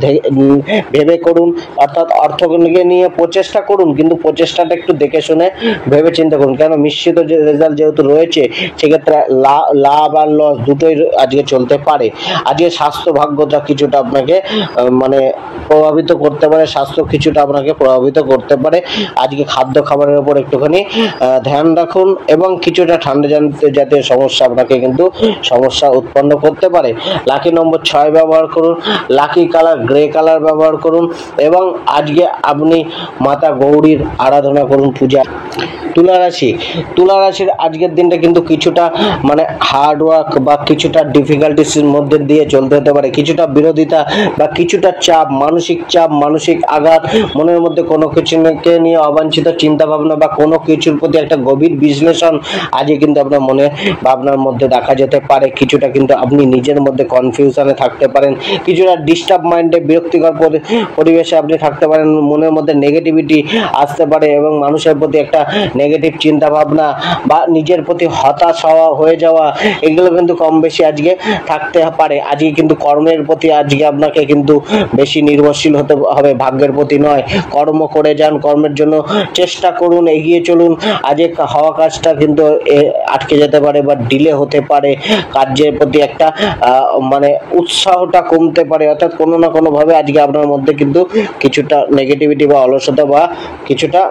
ভেবে করুন, অর্থাৎ অর্থকে নিয়ে প্রচেষ্টা করুন, কিন্তু প্রচেষ্টাটা একটু দেখে শুনে ভেবে চিন্তা করুন। কেন মিশ্রিত যে রেজাল্ট যেহেতু রয়েছে সেক্ষেত্রে লাভ আর লস দুটোই আজকে চলতে পারে। আজকে স্বাস্থ্য ভাগ্যটা কিছুটা আপনাকে মানে প্রভাবিত করতে পারে, স্বাস্থ্য কিছুটা আপনাকে প্রভাবিত করতে পারে। আজকে খাদ্য খাবারের উপর একটুখানি ধ্যান রাখুন, এবং কিছুটা ঠান্ডা জাতীয় সমস্যা আপনাকে কিন্তু সমস্যা উৎপন্ন করতে পারে। লাকি নম্বর 6 ব্যবহার করুন, লাকি কালার গ্রে কালার ব্যবহার করুন, এবং আজকে আপনি মাতা গৌরীর আরাধনা করুন, পূজা। তুলা রাশির আজকের দিনটা কিন্তু কিছুটা মানে হার্ড ওয়ার্ক বা কিছুটা ডিফিকাল্টিসের মধ্যে দিয়ে চলতে হতে পারে। কিছুটা বিরোধিতা বা কিছুটা চাপ, মানসিক আঘাত, মনের মধ্যে কোনো কিছুকে নিয়ে অবাঞ্ছিত চিন্তা ভাবনা বা কোনো কিছুর প্রতি একটা গভীর বিশ্লেষণ আজকে কিন্তু আপনার মনে বা আপনার মধ্যে দেখা যেতে পারে। কিছুটা কিন্তু আপনি নিজের মধ্যে কনফিউশনে থাকতে পারেন, কিছুটা ডিস্টার্ব মাইন্ডে, বিরক্তিকর পরিবেশে আপনি থাকতে পারেন। মনের মধ্যে নেগেটিভিটি আসতে পারে এবং মানুষের প্রতি একটা নেগেটিভ চিন্তা ভাবনা বা নিজের প্রতি হতাশ হয়ে যাওয়া, এগুলো কিন্তু কম বেশি আজকে থাকতে পারে। আজকে কিন্তু কর্মের প্রতি আজকে আপনাকে কিন্তু বেশি নির্ভরশীল হতে হবে, ভাগ্যের প্রতি নয়। কর্ম করে যান, কর্মের জন্য চেষ্টা করুন, এগিয়ে চলুন। আজকে হওয়া কাজটা কিন্তু আটকে যেতে পারে বা ডিলে হতে পারে। কাজের প্রতি একটা মানে উৎসাহটা কমতে পারে, অর্থাৎ কোনো না কোনোভাবে আজকে আপনার মধ্যে কিন্তু কিছুটা নেগেটিভিটি বা অলসতা বা কিছুটা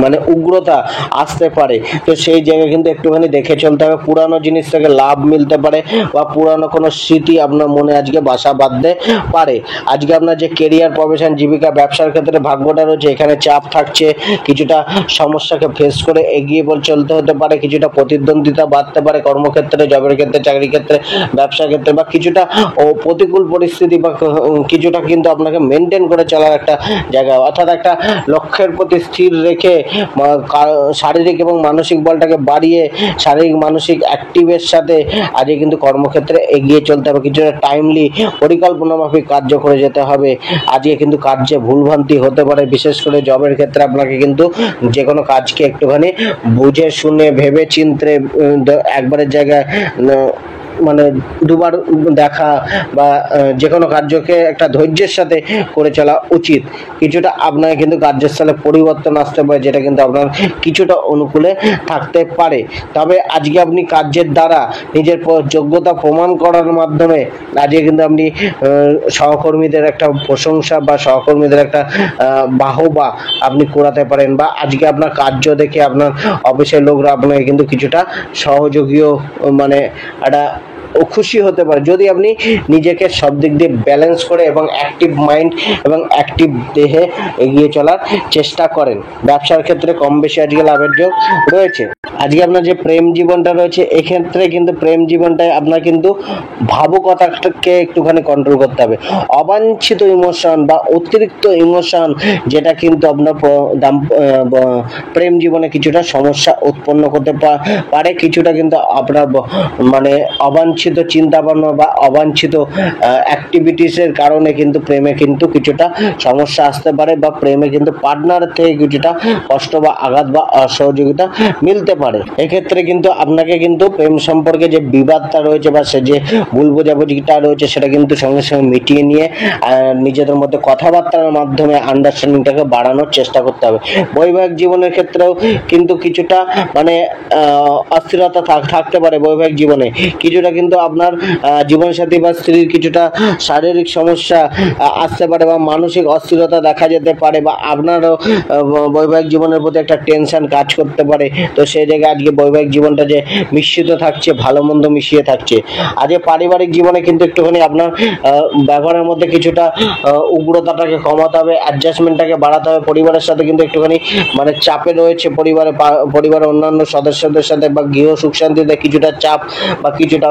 মানে উগ্রতা আসতে পারে। তো সেই জায়গায় কিন্তু একটুখানি দেখে চলতে হবে। পুরানো জিনিস থেকে লাভ মিলতে পারে বা পুরানো কোনো স্মৃতি আপনার মনে আজকে বাসা বাঁধতে পারে। আজকে আপনার যে কেরিয়ার, প্রফেশন, জীবিকা, ব্যবসার ক্ষেত্রে ভাগ্যটা রয়েছে, এখানে চাপ থাকছে, কিছুটা সমস্যাকে ফেস করে এগিয়ে চলতে হতে পারে, কিছুটা প্রতিদ্বন্দ্বিতা বাড়তে পারে কর্মক্ষেত্রে, জবের ক্ষেত্রে, চাকরির ক্ষেত্রে, ব্যবসার ক্ষেত্রে, বা কিছুটা প্রতিকূল পরিস্থিতি বা কিছুটা কিন্তু আপনাকে মেনটেন করে চলার একটা জায়গা, অর্থাৎ একটা লক্ষ্যের প্রতি স্থির রেখে শারীরিক এবং মানসিক বলটাকে বাড়িয়ে শারীরিক মানসিক অ্যাক্টিভের সাথে আজকে কিন্তু কর্মক্ষেত্রে এগিয়ে চলতে হবে। কিছুটা টাইমলি পরিকল্পনা মাফিক কার্য করে যেতে হবে। আজকে কিন্তু কার্যে ভুলভ্রান্তি হতে পারে, বিশেষ করে জবের ক্ষেত্রে আপনাকে কিন্তু যে কোনো কাজকে একটুখানি বুঝে শুনে ভেবে চিন্তে একবারের জায়গায় মানে দুবার দেখা বা যে কোনো কার্যকে একটা ধৈর্যের সাথে করে চলা উচিত। কিছুটা আপনার কিন্তু কার্যস্থলে পরিবর্তন আসতে পারে, যেটা কিন্তু আপনার কিছুটা অনুকূলে থাকতে পারে। তবে আজকে আপনি কার্যের দ্বারা নিজের যোগ্যতা প্রমাণ করার মাধ্যমে আজকে কিন্তু আপনি সহকর্মীদের একটা প্রশংসা বা সহকর্মীদের একটা বাহবা আপনি করাতে পারেন, বা আজকে আপনার কার্য দেখে আপনার অফিসের লোকরা আপনাকে কিন্তু কিছুটা সহযোগীও মানে একটা খুশি হতে পারে যদি আপনি নিজেকে সব দিক দিয়ে ব্যালেন্স করে এবং অ্যাক্টিভ মাইন্ড এবং অ্যাক্টিভ দেহে এগিয়ে চলার চেষ্টা করেন। ব্যবসার ক্ষেত্রে কম বেশি আজকে লাভের যোগ রয়েছে। আজকে আপনার যে প্রেম জীবনটা রয়েছে এক্ষেত্রে কিন্তু প্রেম জীবনটায় আপনার কিন্তু ভাবুকতাকে একটুখানি কন্ট্রোল করতে হবে। অবাঞ্ছিত ইমোশন বা অতিরিক্ত ইমোশন যেটা কিন্তু আপনার প্রেম জীবনে কিছুটা সমস্যা উৎপন্ন করতে পারে, কিছুটা কিন্তু আপনার মানে অবাঞ্ছিত চিন্তা ভাবনা বা অবাঞ্ছিত অ্যাক্টিভিটিসের কারণে কিন্তু প্রেমে কিন্তু কিছুটা সমস্যা আসতে পারে বা প্রেমে কিন্তু পার্টনার থেকে কিছুটা কষ্ট বা আঘাত বা অসহযোগিতা মিলতে পারে। এক্ষেত্রে কিন্তু আপনাকে কিন্তু প্রেম সম্পর্কে যে বিবাদটা রয়েছে বা সে যে ভুল বোঝাবুঝিটা রয়েছে সেটা কিন্তু সঙ্গে সঙ্গে মিটিয়ে নিয়ে নিজেদের মধ্যে কথাবার্তার মাধ্যমে আন্ডারস্ট্যান্ডিংটাকে বাড়ানোর চেষ্টা করতে হবে। বৈবাহিক জীবনের ক্ষেত্রেও কিন্তু কিছুটা মানে অস্থিরতা থাকতে পারে। বৈবাহিক জীবনে কিছুটা কিন্তু আপনার জীবনসাথী বা স্ত্রীর কিছুটা শারীরিক সমস্যা আসতে পারে বা মানসিক অস্থিরতা দেখা যেতে পারে বা আপনারও বৈবাহিক জীবনের প্রতি একটা টেনশন কাজ করতে পারে। তো সেই জায়গায় আজকে বৈবাহিক জীবনটা যে মিশ্রিত থাকছে, ভালো মন্দ মিশিয়ে থাকছে। আজকে পারিবারিক জীবনে কিন্তু একটুখানি আপনার ব্যবহারের মধ্যে কিছুটা উগ্রতাটাকে কমাতে হবে, অ্যাডজাস্টমেন্টটাকে বাড়াতে হবে। পরিবারের সাথে কিন্তু একটুখানি মানে চাপে রয়েছে, পরিবারের অন্যান্য সদস্যদের সাথে বা গৃহ সুখ শান্তিতে কিছুটা চাপ বা কিছুটা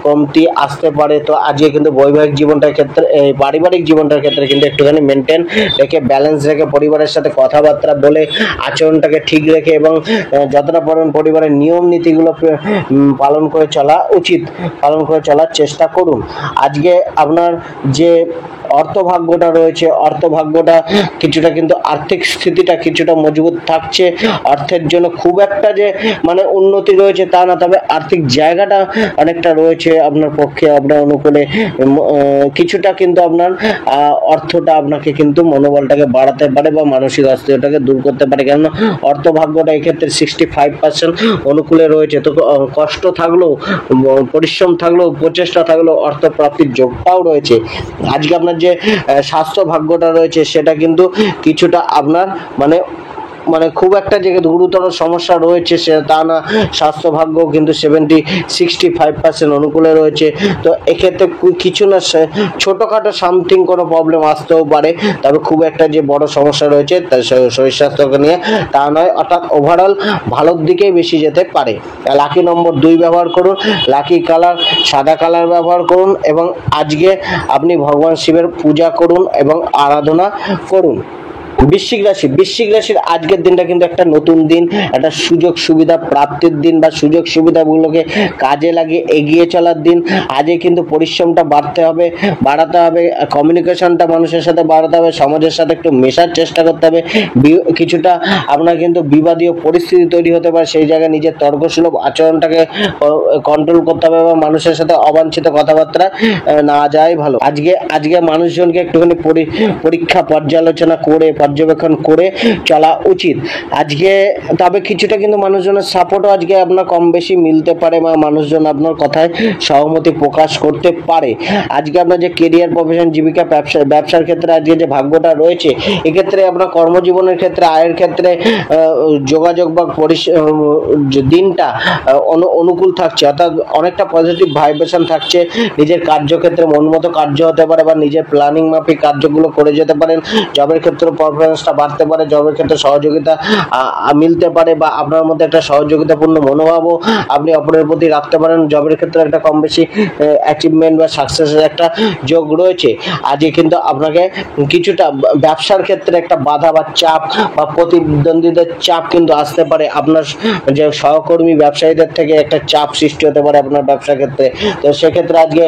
কমতি আসতে পারে। তো আজকে কিন্তু বৈবাহিক জীবনটার ক্ষেত্রে পারিবারিক জীবনটার ক্ষেত্রে কিন্তু একটুখানি মেনটেন রেখে ব্যালেন্স রেখে পরিবারের সাথে কথাবার্তা বলে আচরণটাকে ঠিক রেখে এবং যতটা পারেন পরিবারের নিয়ম নীতিগুলো পালন করে চলা উচিত, পালন করে চলার চেষ্টা করুন। আজকে আপনার যে অর্থভাগ্যটা রয়েছে, অর্থভাগ্যটা কিছুটা কিন্তু আর্থিক স্থিতিটা কিছুটা মজবুত থাকছে। অর্থের জন্য খুব একটা যে মানে উন্নতি রয়েছে তা না, তবে আর্থিক জায়গাটা অনেকটা রয়েছে আপনার পক্ষে, আপনার অনুকূলে। কিছুটা কিন্তু আপনার অর্থটা আপনাকে কিন্তু মনোবলটাকে বাড়াতে পারে বা মানসিক অস্থিরতাকে দূর করতে পারে, কেননা অর্থভাগ্যটা এক্ষেত্রে 65% অনুকূলে রয়েছে। তো কষ্ট থাকলেও, পরিশ্রম থাকলেও, প্রচেষ্টা থাকলেও অর্থ প্রাপ্তির যোগটাও রয়েছে। আজকে আপনার যে স্বাস্থ্য ভাগ্যটা রয়েছে সেটা কিন্তু কিছুটা আপনার মানে খুব একটা যে গুরুতর সমস্যা রয়েছে সে তা না, স্বাস্থ্য ভাগ্য কিন্তু 65% অনুকূলে রয়েছে। তো এক্ষেত্রে কিছু না ছোটোখাটো সামথিং কোনো প্রবলেম আসতেও পারে, তবে খুব একটা যে বড় সমস্যা রয়েছে তার শরীর স্বাস্থ্যকে নিয়ে তা নয়, অর্থাৎ ওভারঅল ভালোর দিকেই বেশি যেতে পারে। লাকি নম্বর 2 ব্যবহার করুন, লাকি কালার সাদা কালার ব্যবহার করুন এবং আজকে আপনি ভগবান শিবের পূজা করুন এবং আরাধনা করুন। বৃশ্চিক রাশির আজকের দিনটা কিন্তু একটা নতুন দিন, একটা সুযোগ সুবিধা প্রাপ্তির দিন বা সুযোগ সুবিধাগুলোকে কাজে লাগিয়ে এগিয়ে চলার দিন। আজকে কিন্তু পরিশ্রমটা বাড়াতে হবে, কমিউনিকেশনটা মানুষের সাথে বাড়াতে হবে, সমাজের সাথে একটু মেশার চেষ্টা করতে হবে। কিছুটা আপনার কিন্তু বিবাদীয় পরিস্থিতি তৈরি হতে পারে, সেই জায়গায় নিজের তর্কসুলভ আচরণটাকে কন্ট্রোল করতে হবে এবং মানুষের সাথে অবাঞ্ছিত কথাবার্তা না যায় ভালো। আজকে মানুষজনকে একটুখানি পরীক্ষা পর্যবেক্ষণ করে চলা উচিত আজকে। তবে কিছুটা কিন্তু মানুষজনের সাপোর্টও আজকে আপনার কম বেশি মিলতে পারে বা মানুষজন আপনার কথায় সহমতি প্রকাশ করতে পারে। আজকে আপনার যে কেরিয়ার, প্রফেশন, জীবিকা, ব্যবসার ক্ষেত্রে আজকে যে ভাগ্যটা রয়েছে এক্ষেত্রে আপনার কর্মজীবনের ক্ষেত্রে, আয়ের ক্ষেত্রে যোগাযোগ বা দিনটা অনুকূল থাকছে, অর্থাৎ অনেকটা পজিটিভ ভাইব্রেশন থাকছে। নিজের কার্যক্ষেত্রে মনমতো কার্য হতে পারে বা নিজের প্ল্যানিং মাফিক কার্যগুলো করে যেতে পারেন। জবের ক্ষেত্রে পারফরমেন্সটা বাড়তে পারে, জবের ক্ষেত্রে সহযোগিতা মিলতে পারে বা আপনার মধ্যে একটা সহযোগিতাপূর্ণ মনোভাবও আপনি অপরের প্রতি রাখতে পারেন। জবের ক্ষেত্রে একটা কম বেশি অ্যাচিভমেন্ট বা সাকসেসের একটা যোগ রয়েছে। আজকে কিন্তু আপনাকে কিছুটা ব্যবসার ক্ষেত্রে একটা বাধা বা চাপ বা প্রতিদ্বন্দ্বীদের চাপ কিন্তু আসতে পারে। আপনার যে সহকর্মী ব্যবসায়ীদের থেকে একটা চাপ সৃষ্টি হতে পারে আপনার ব্যবসা ক্ষেত্রে। তো সেক্ষেত্রে আজকে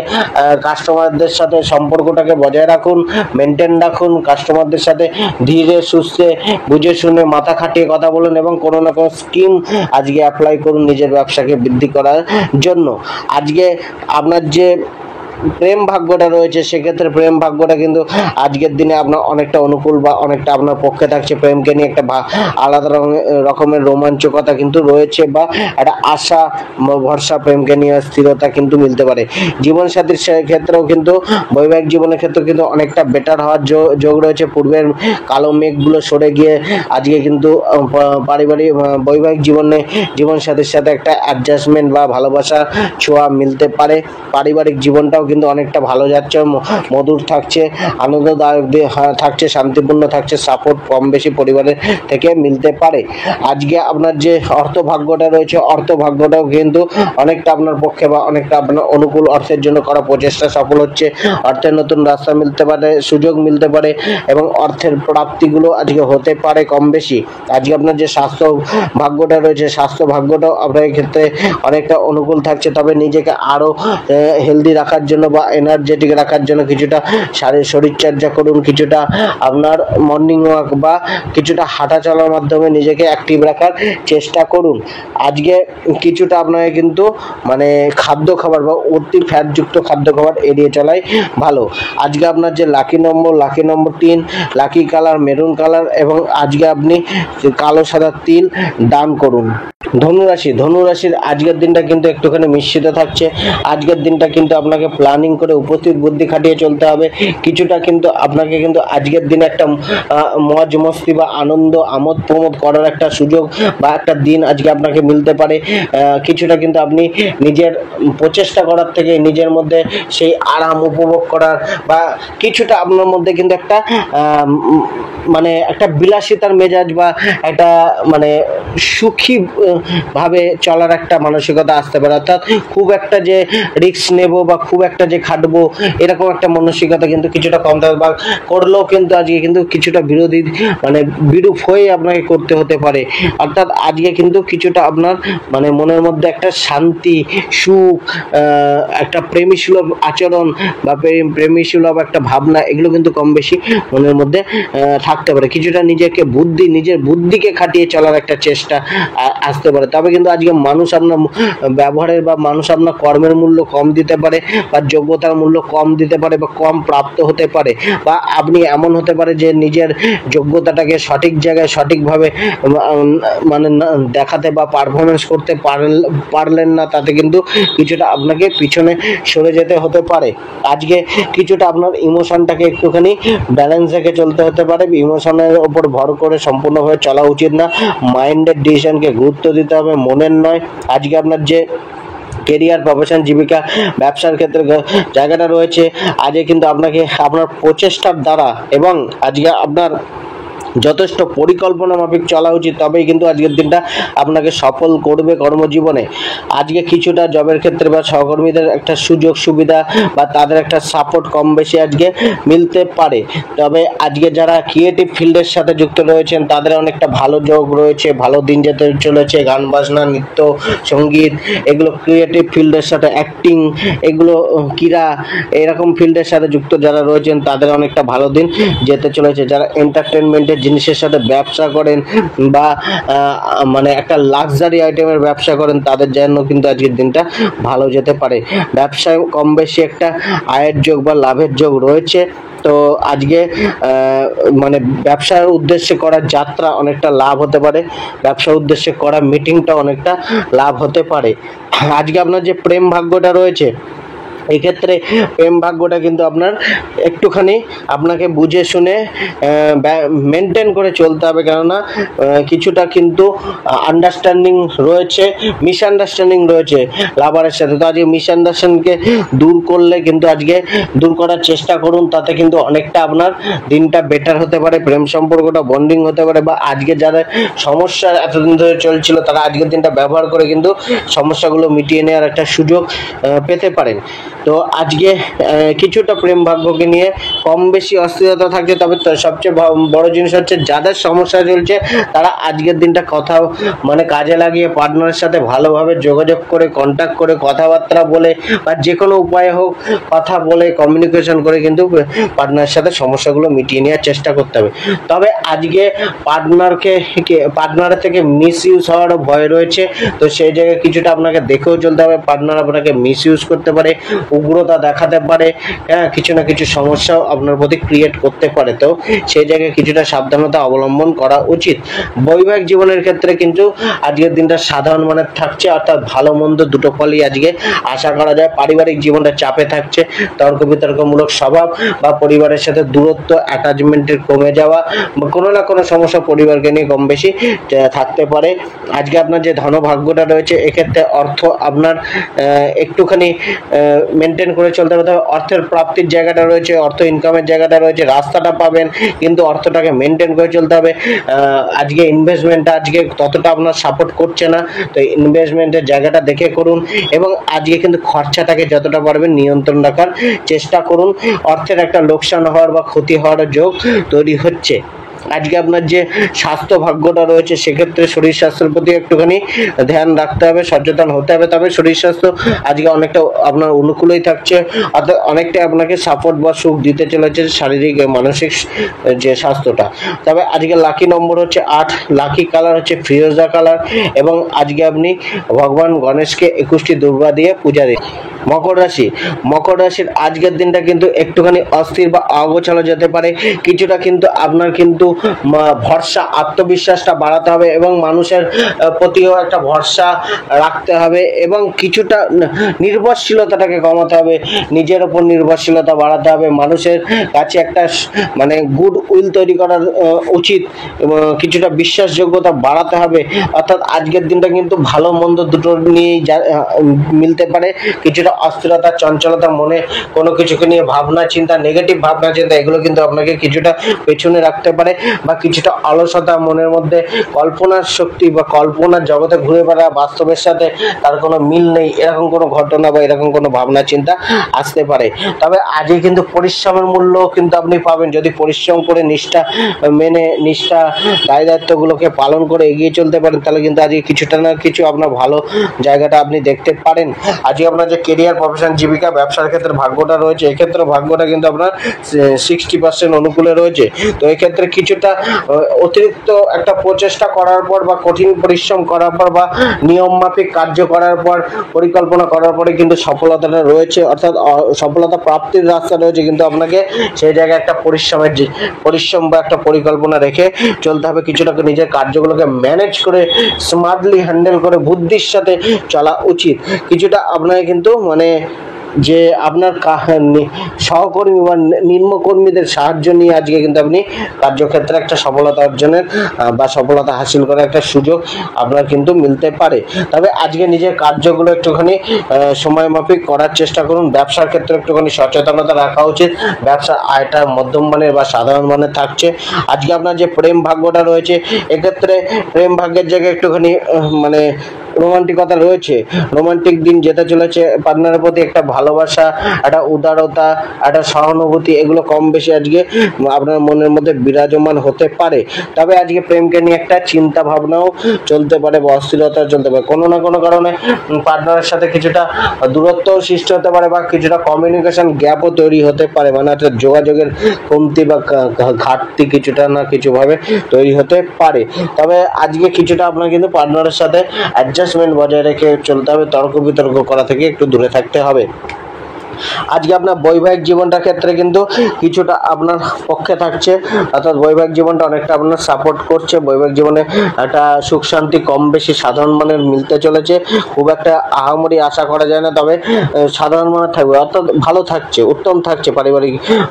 কাস্টমারদের সাথে সম্পর্কটাকে বজায় রাখুন, মেনটেন রাখুন। কাস্টমারদের সাথে ধীরে সুস্থে বুঝে শুনে মাথা খাটিয়ে কথা বলুন এবং কোনো না কোনো স্কিম আজকে অ্যাপ্লাই করুন নিজের ব্যবসাকে বৃদ্ধি করার জন্য। আজকে আপনার যে প্রেম ভাগ্যটা রয়েছে, সেক্ষেত্রে প্রেম ভাগ্যটা কিন্তু আজকের দিনে আপনার অনেকটা অনুকূল বা অনেকটা আপনার পক্ষে থাকছে। প্রেমকে নিয়ে একটা আলাদা রকমের রোমাঞ্চকতা কিন্তু রয়েছে, বা একটা আশা ভরসা প্রেমকে নিয়ে স্থিরতা কিন্তু মিলতে পারে। জীবনসাথীর ক্ষেত্রেও কিন্তু বৈবাহিক জীবনের ক্ষেত্রে কিন্তু অনেকটা বেটার হওয়ার যোগ রয়েছে। পূর্বের কালো মেঘগুলো সরে গিয়ে আজকে কিন্তু পারিবারিক বৈবাহিক জীবনসাথীর সাথে একটা অ্যাডজাস্টমেন্ট বা ভালোবাসা ছোঁয়া মিলতে পারে। পারিবারিক জীবনটাও কিন্তু অনেকটা ভালো যাচ্ছে, মধুর থাকছে, আনন্দদায়ক থাকছে, শান্তিপূর্ণ থাকছে। সাপোর্ট কম বেশি পরিবারের থেকে মিলতে পারে। আজকে আপনার যে অর্থ ভাগ্যটা রয়েছে, অর্থ ভাগ্যটাও কিন্তু অনেকটা আপনার পক্ষে বা অনেকটা আপনার অনুকূল। অর্থের জন্য করা প্রচেষ্টা সফল হচ্ছে, অর্থের নতুন রাস্তা মিলতে পারে, সুযোগ মিলতে পারে এবং অর্থের প্রাপ্তিগুলো আজকে হতে পারে কম বেশি। আজকে আপনার যে স্বাস্থ্য ভাগ্যটা রয়েছে, স্বাস্থ্য ভাগ্যটাও আপনার ক্ষেত্রে অনেকটা অনুকূল থাকছে। তবে নিজেকে আরও হেলদি রাখার জন্য বা এনার্জেটিক রাখার জন্য কিছুটা শরীরচর্চা করুন, কিছুটা আপনার মর্নিং ওয়াক বা কিছুটা হাঁটা চলার মাধ্যমে নিজেকে অ্যাক্টিভ রাখার চেষ্টা করুন। আজকে কিছুটা আপনাকে কিন্তু মানে খাদ্য খাবার বা অতি ফ্যাটযুক্ত খাদ্য খাবার এড়িয়ে চলাই ভালো। আজকে আপনার যে লাকি নম্বর 3, লাকি কালার মেরুন কালার, এবং আজকে আপনি কালো সাদা তিল দান করুন। ধনুরাশির আজকের দিনটা কিন্তু একটুখানি মিশ্রিত থাকছে। আজকের দিনটা কিন্তু আপনাকে প্ল্যানিং করে উপস্থিত বুদ্ধি খাটিয়ে চলতে হবে। কিছুটা কিন্তু আপনাকে কিন্তু আজকের দিনে একটা মজ মস্তি বা আনন্দ আমোদ প্রমোদ করার একটা সুযোগ বা একটা দিন আজকে আপনাকে মিলতে পারে। কিছুটা কিন্তু আপনি নিজের প্রচেষ্টা করার থেকে নিজের মধ্যে সেই আরাম উপভোগ করার বা কিছুটা আপনার মধ্যে কিন্তু একটা মানে একটা বিলাসিতার মেজাজ বা একটা মানে সুখী ভাবে চলার একটা মানসিকতা আসতে পারে। অর্থাৎ খুব একটা যে রিস্ক নেব বা খুব একটা যে খাটবো এরকম একটা মানসিকতা কিন্তু কিছুটা কম থাকবে, বা করলেও কিন্তু আজকে কিন্তু কিছুটা বিরূপ হয়ে আপনাকে করতে হতে পারে। অর্থাৎ আজকে কিন্তু কিছুটা আপনার মানে মনের মধ্যে একটা শান্তি, সুখ, একটা প্রেমীসুলভ আচরণ বা প্রেমীসুলভ একটা ভাবনা, এগুলো কিন্তু কম বেশি মনের মধ্যে থাকতে পারে। কিছুটা নিজের বুদ্ধিকে খাটিয়ে চলার একটা চেষ্টা আসতে পারে। তবে কিন্তু আজকে মানুষ আপনার ব্যবহারের বা মানুষ আপনার কর্মের মূল্য কম দিতে পারে, বা যোগ্যতার মূল্য কম দিতে পারে, বা কম প্রাপ্ত হতে পারে, বা আপনি এমন হতে পারে যে নিজের যোগ্যতাটাকে সঠিক জায়গায় সঠিকভাবে মানে দেখাতে বা পারফরমেন্স করতে পারলেন না, তাতে কিন্তু কিছুটা আপনাকে পিছনে সরে যেতে হতে পারে। আজকে কিছুটা আপনার ইমোশনটাকে একটুখানি ব্যালেন্স রেখে চলতে হতে পারে। ইমোশনের ওপর ভর করে সম্পূর্ণভাবে চলা উচিত না। মাইন্ডের ডিসিশনকে গুরুত্ব দিতে হবে, মনের নয়। আজকে আপনার যে কেরিয়ার, প্রফেশন, জীবিকা, ব্যবসার ক্ষেত্রে জায়গাটা রয়েছে, আজকে কিন্তু আপনাকে আপনার প্রচেষ্টার দ্বারা এবং আজকে আপনার যথেষ্ট পরিকল্পনা মাফিক চলা উচিত, তবেই কিন্তু আজকের দিনটা আপনাকে সফল করবে কর্মজীবনে। আজকে কিছুটা জবের ক্ষেত্রে বা সহকর্মীদের একটা সুযোগ সুবিধা বা তাদের একটা সাপোর্ট কম বেশি আজকে মিলতে পারে। তবে আজকে যারা ক্রিয়েটিভ ফিল্ডের সাথে যুক্ত রয়েছেন তাদের অনেকটা ভালো যোগ রয়েছে, ভালো দিন যেতে চলেছে। গান বাজনা, নৃত্য, সঙ্গীত, এগুলো ক্রিয়েটিভ ফিল্ডের সাথে, অ্যাক্টিং, এগুলো ক্রীড়া, এরকম ফিল্ডের সাথে যুক্ত যারা রয়েছেন তাদের অনেকটা ভালো দিন যেতে চলেছে। যারা এন্টারটেনমেন্টের জিনিসের সাথে ব্যবসা করেন বা মানে একটা লাক্সারি আইটেমের ব্যবসা করেন, তাদের জন্য কিন্তু আজকের দিনটা ভালো যেতে পারে। ব্যবসায় কম বেশি একটা আয়ের যোগ বা লাভের যোগ রয়েছে। তো আজকে মানে ব্যবসার উদ্দেশ্যে করা যাত্রা অনেকটা লাভ হতে পারে, ব্যবসার উদ্দেশ্যে করা মিটিংটা অনেকটা লাভ হতে পারে। আজকে আপনার যে প্রেম ভাগ্যটা রয়েছে, এক্ষেত্রে প্রেম ভাগ্যটা কিন্তু আপনার একটুখানি আপনাকে বুঝে শুনে মেনটেন করে চলতে হবে, কেননা কিছুটা কিন্তু আন্ডারস্ট্যান্ডিং রয়েছে, মিসআন্ডারস্ট্যান্ডিং রয়েছে লাভারের সাথে। তো আজকে মিসআন্ডারস্ট্যান্ডিংকে দূর করলে কিন্তু আজকে দূর করার চেষ্টা করুন, তাতে কিন্তু অনেকটা আপনার দিনটা বেটার হতে পারে, প্রেম সম্পর্কটা বন্ডিং হতে পারে, বা আজকে যাদের সমস্যা এতদিন ধরে চলছিল তারা আজকের দিনটা ব্যবহার করে কিন্তু সমস্যাগুলো মিটিয়ে নেওয়ার একটা সুযোগ পেতে পারেন। তো আজকে কিছুটা প্রেম ভাগ্যকে নিয়ে কম বেশি অস্থিরতা থাকছে। তবে সবচেয়ে বড় জিনিস হচ্ছে যাদের সমস্যা চলছে তারা আজকের দিনটা কথা মানে কাজে লাগিয়ে পার্টনারের সাথে ভালোভাবে যোগাযোগ করে, কন্ট্যাক্ট করে, কথাবার্তা বলে বা যে কোনো উপায়ে হোক কথা বলে কমিউনিকেশন করে কিন্তু পার্টনারের সাথে সমস্যাগুলো মিটিয়ে নেওয়ার চেষ্টা করতে হবে। তবে আজকে পার্টনারের থেকে মিস ইউজ হওয়ারও ভয় রয়েছে। তো সেই জায়গায় কিছুটা আপনাকে দেখেও চলতে হবে। পার্টনার আপনাকে মিস ইউজ করতে পারে, উগ্রতা দেখাতে পারে, হ্যাঁ কিছু না কিছু সমস্যাও আপনার প্রতি ক্রিয়েট করতে পারে। তো সেই জায়গায় কিছুটা সাবধানতা অবলম্বন করা উচিত। বৈবাহিক জীবনের ক্ষেত্রে কিন্তু আজকের দিনটা সাধারণ মানের থাকছে, অর্থাৎ ভালো মন্দ দুটো ফলই আজকে আশা করা যায়। পারিবারিক জীবনটা চাপে থাকছে, তর্ক বিতর্কমূলক স্বভাব বা পরিবারের সাথে দূরত্ব, অ্যাটাচমেন্টের কমে যাওয়া বা কোনো না কোনো সমস্যা পরিবারকে নিয়ে কম বেশি থাকতে পারে। আজকে আপনার যে ধনভাগ্যটা রয়েছে এক্ষেত্রে অর্থ আপনার একটুখানি মেনটেন করে চলতে হবে। তবে অর্থের প্রাপ্তির জায়গাটা রয়েছে, অর্থ ইনকামের জায়গাটা রয়েছে, রাস্তাটা পাবেন, কিন্তু অর্থটাকে মেনটেন করে চলতে হবে। আজকে ইনভেস্টমেন্টটা আজকে ততটা আপনার সাপোর্ট করছে না, তো ইনভেস্টমেন্টের জায়গাটা দেখে করুন এবং আজকে কিন্তু খরচাটাকে যতটা পারবেন নিয়ন্ত্রণ রাখার চেষ্টা করুন। অর্থের একটা লোকসান হওয়ার বা ক্ষতি হওয়ার যোগ তৈরি হচ্ছে। আজকে আপনার যে স্বাস্থ্য ভাগ্যটা রয়েছে সেক্ষেত্রে শরীর স্বাস্থ্যের প্রতি একটুখানি ধ্যান রাখতে হবে, সচেতন হতে হবে। তবে শরীর স্বাস্থ্য আজকে অনেকটা আপনার অনুকূলেই থাকছে, অর্থাৎ অনেকটাই আপনাকে সাপোর্ট বা সুখ দিতে চলেছে শারীরিক মানসিক যে স্বাস্থ্যটা। তবে আজকে লাকি নম্বর হচ্ছে 8, লাকি কালার হচ্ছে ফিরোজা কালার এবং আজকে আপনি ভগবান গণেশকে 21টি দুর্বা দিয়ে পূজা দিন। মকর রাশি, মকর রাশির আজকের দিনটা কিন্তু একটুখানি অস্থির বা অগোছালো যেতে পারে। কিছুটা কিন্তু আপনার কিন্তু ভরসা, আত্মবিশ্বাসটা বাড়াতে হবে এবং মানুষের প্রতিও একটা ভরসা রাখতে হবে এবং কিছুটা নির্ভরশীলতাটাকে কমাতে হবে, নিজের ওপর নির্ভরশীলতা বাড়াতে হবে, মানুষের কাছে একটা মানে গুড উইল তৈরি করার উচিত, কিছুটা বিশ্বাসযোগ্যতা বাড়াতে হবে। অর্থাৎ আজকের দিনটা কিন্তু ভালো মন্দ দুটো নিয়েই মিলতে পারে। কিছুটা অস্থিরতা, চঞ্চলতা, মনে কোনো কিছুকে নিয়ে ভাবনা চিন্তা, নেগেটিভ ভাবনা চিন্তা, এগুলো কিন্তু আপনাকে কিছুটা পেছনে রাখতে পারে বা কিছুটা অলসতা, মনের মধ্যে কল্পনার শক্তি বা কল্পনার জগতে ঘুরে বেড়া, বাস্তবের সাথে তার কোনো মিল নেই, এরকম কোনো ঘটনা বা এরকম কোনো ভাবনা চিন্তা আসতে পারে। তবে আজকে কিন্তু পরিশ্রমের মূল্য কিন্তু আপনি পাবেন, যদি পরিশ্রম করে নিষ্ঠা মেনে দায় দায়িত্বগুলোকে পালন করে এগিয়ে চলতে পারেন, তাহলে কিন্তু আজকে কিছুটা না কিছু আপনার ভালো জায়গাটা আপনি দেখতে পারেন। আজকে আপনার যে কেরিয়ার, প্রফেশন, জীবিকা, ব্যবসার ক্ষেত্রে ভাগ্যটা রয়েছে, এক্ষেত্রে ভাগ্যটা কিন্তু আপনার 60% অনুকূলে রয়েছে। তো এক্ষেত্রে কিছুটা অতিরিক্ত একটা প্রচেষ্টা করার পর বা কঠিন পরিশ্রম করার পর বা নিয়ম মাফিক কার্য করার পর, পরিকল্পনা করার পরে কিন্তু সফলতাটা রয়েছে, অর্থাৎ সফলতা প্রাপ্তির রাস্তা রয়েছে। কিন্তু আপনাকে সেই জায়গায় একটা পরিশ্রম বা একটা পরিকল্পনা রেখে চলতে হবে। কিছুটা নিজের কার্যগুলোকে ম্যানেজ করে স্মার্টলি হ্যান্ডেল করে বুদ্ধির সাথে চলা উচিত। কিছুটা আপনাকে কিন্তু মানে যে আপনার সহকর্মী বা নিম্নকর্মীদের সাহায্য নিয়ে আজকে কিন্তু আপনি কার্যক্ষেত্রে একটা সফলতা অর্জনের বা সফলতা হাসিল করার একটা সুযোগ আপনার কিন্তু মিলতে পারে। তবে আজকে নিজের কার্যগুলো একটুখানি সময় মাফিক করার চেষ্টা করুন। ব্যবসার ক্ষেত্রে একটুখানি সচেতনতা রাখা উচিত। ব্যবসার আয়টা মধ্যম মানের বা সাধারণ মানের থাকছে। আজকে আপনার যে প্রেম ভাগ্যটা রয়েছে, এক্ষেত্রে প্রেম ভাগ্যের জায়গায় একটুখানি মানে রোমান্টিকতা রয়েছে। রোমান্টিক দিন যেতে চলেছে। পার্টনারের প্রতি একটা ভালোবাসা, একটা উদারতা, একটা সহানুভূতি, এগুলো কম বেশি আজকে আপনার মনের মধ্যে বিরাজমান হতে পারে। তবে আজকে প্রেমকে নিয়ে একটা চিন্তা ভাবনাও চলতে পারে বা অস্থিরতা চলতে পারে। কোনো না কোনো কারণে পার্টনারের সাথে কিছুটা দূরত্বও সৃষ্টি হতে পারে বা কিছুটা কমিউনিকেশন গ্যাপও তৈরি হতে পারে, মানে একটা যোগাযোগের কমতি বা ঘাটতি কিছুটা না কিছুভাবে তৈরি হতে পারে। তবে আজকে কিছুটা আপনার কিন্তু পার্টনারের সাথে অ্যাডজাস্টমেন্ট বজায় রেখে চলতে হবে, তর্ক বিতর্ক করা থেকে একটু দূরে থাকতে হবে। আজকে আপনার বৈবাহিক জীবনটার ক্ষেত্রে কিন্তু কিছুটা আপনার পক্ষে থাকছে, অর্থাৎ বৈবাহিক জীবনটা অনেকটা আপনার সাপোর্ট করছে। বৈবাহিক জীবনে একটা সুখ শান্তি কম বেশি সাধারণ মানের মিলতে চলেছে, খুব একটা আহামরি আশা করা যায় না, তবে সাধারণ মানের থাকবে, অর্থাৎ ভালো থাকছে, উত্তম থাকছে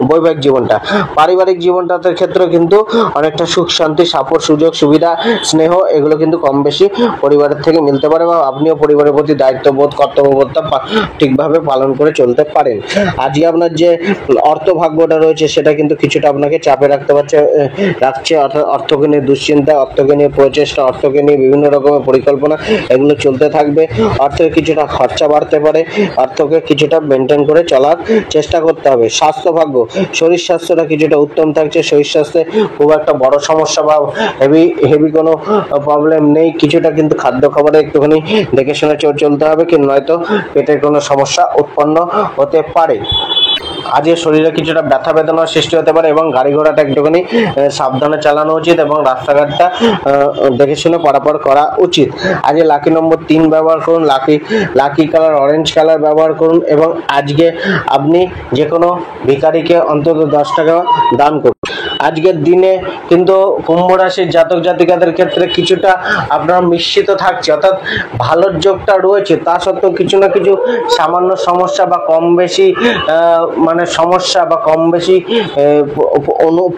বৈবাহিক জীবনটা। পারিবারিক জীবনটার ক্ষেত্রে কিন্তু অনেকটা সুখ শান্তি, সাপোর্ট, সুযোগ সুবিধা, স্নেহ, এগুলো কিন্তু কম বেশি পরিবারের থেকে মিলতে পারে বা আপনিও পরিবারের প্রতি দায়িত্ববোধ, কর্তব্যবোধটা ঠিকভাবে পালন করে চলতে পারেন। আজকে আপনার যে অর্থ ভাগ্যটা রয়েছে সেটা কিন্তু কিছুটা আপনাকে চাপে রাখছে, অর্থাৎ অর্থকে নিয়ে দুশ্চিন্তা, অর্থকে নিয়ে প্রচেষ্টা, অর্থকে নিয়ে বিভিন্ন রকমের পরিকল্পনা, এগুলো চলতে থাকবে। অর্থের কিছুটা খরচা বাড়তে পারে, অর্থকে কিছুটা মেনটেন করে চলার চেষ্টা করতে হবে। স্বাস্থ্য ভাগ্য, শরীর স্বাস্থ্যটা কিছুটা উত্তম থাকছে। শরীর স্বাস্থ্যে খুব একটা বড় সমস্যা বা হেভি কোনো প্রবলেম নেই। কিছুটা কিন্তু খাদ্য খাবারে একটুখানি দেখে শুনে চলতে হবে, কিন্তু নয়তো পেটের কোনো সমস্যা উৎপন্ন হতে পারে। আজকে শরীরে কিছুটা ব্যথা বেদনার সৃষ্টি হতে পারে এবং গাড়ি ঘোড়াটা একটুখানি সাবধানে চালানো উচিত এবং রাস্তাঘাটটা দেখে শুনে পারাপার করা উচিত। আজকে লাকি নম্বর 3 ব্যবহার করুন, লাকি কালার অরেঞ্জ কালার ব্যবহার করুন এবং আজকে আপনি যে কোনো ভিখারিকে অন্তত 10 টাকা দান করুন। আজকের দিনে কিন্তু কুম্ভ রাশির জাতক জাতিকাদের ক্ষেত্রে কিছুটা আপনার মিশ্রিত থাকছে, অর্থাৎ ভালোর যোগটা রয়েছে, তা সত্ত্বেও কিছু না কিছু সামান্য সমস্যা বা কম বেশি মানে সমস্যা বা কম বেশি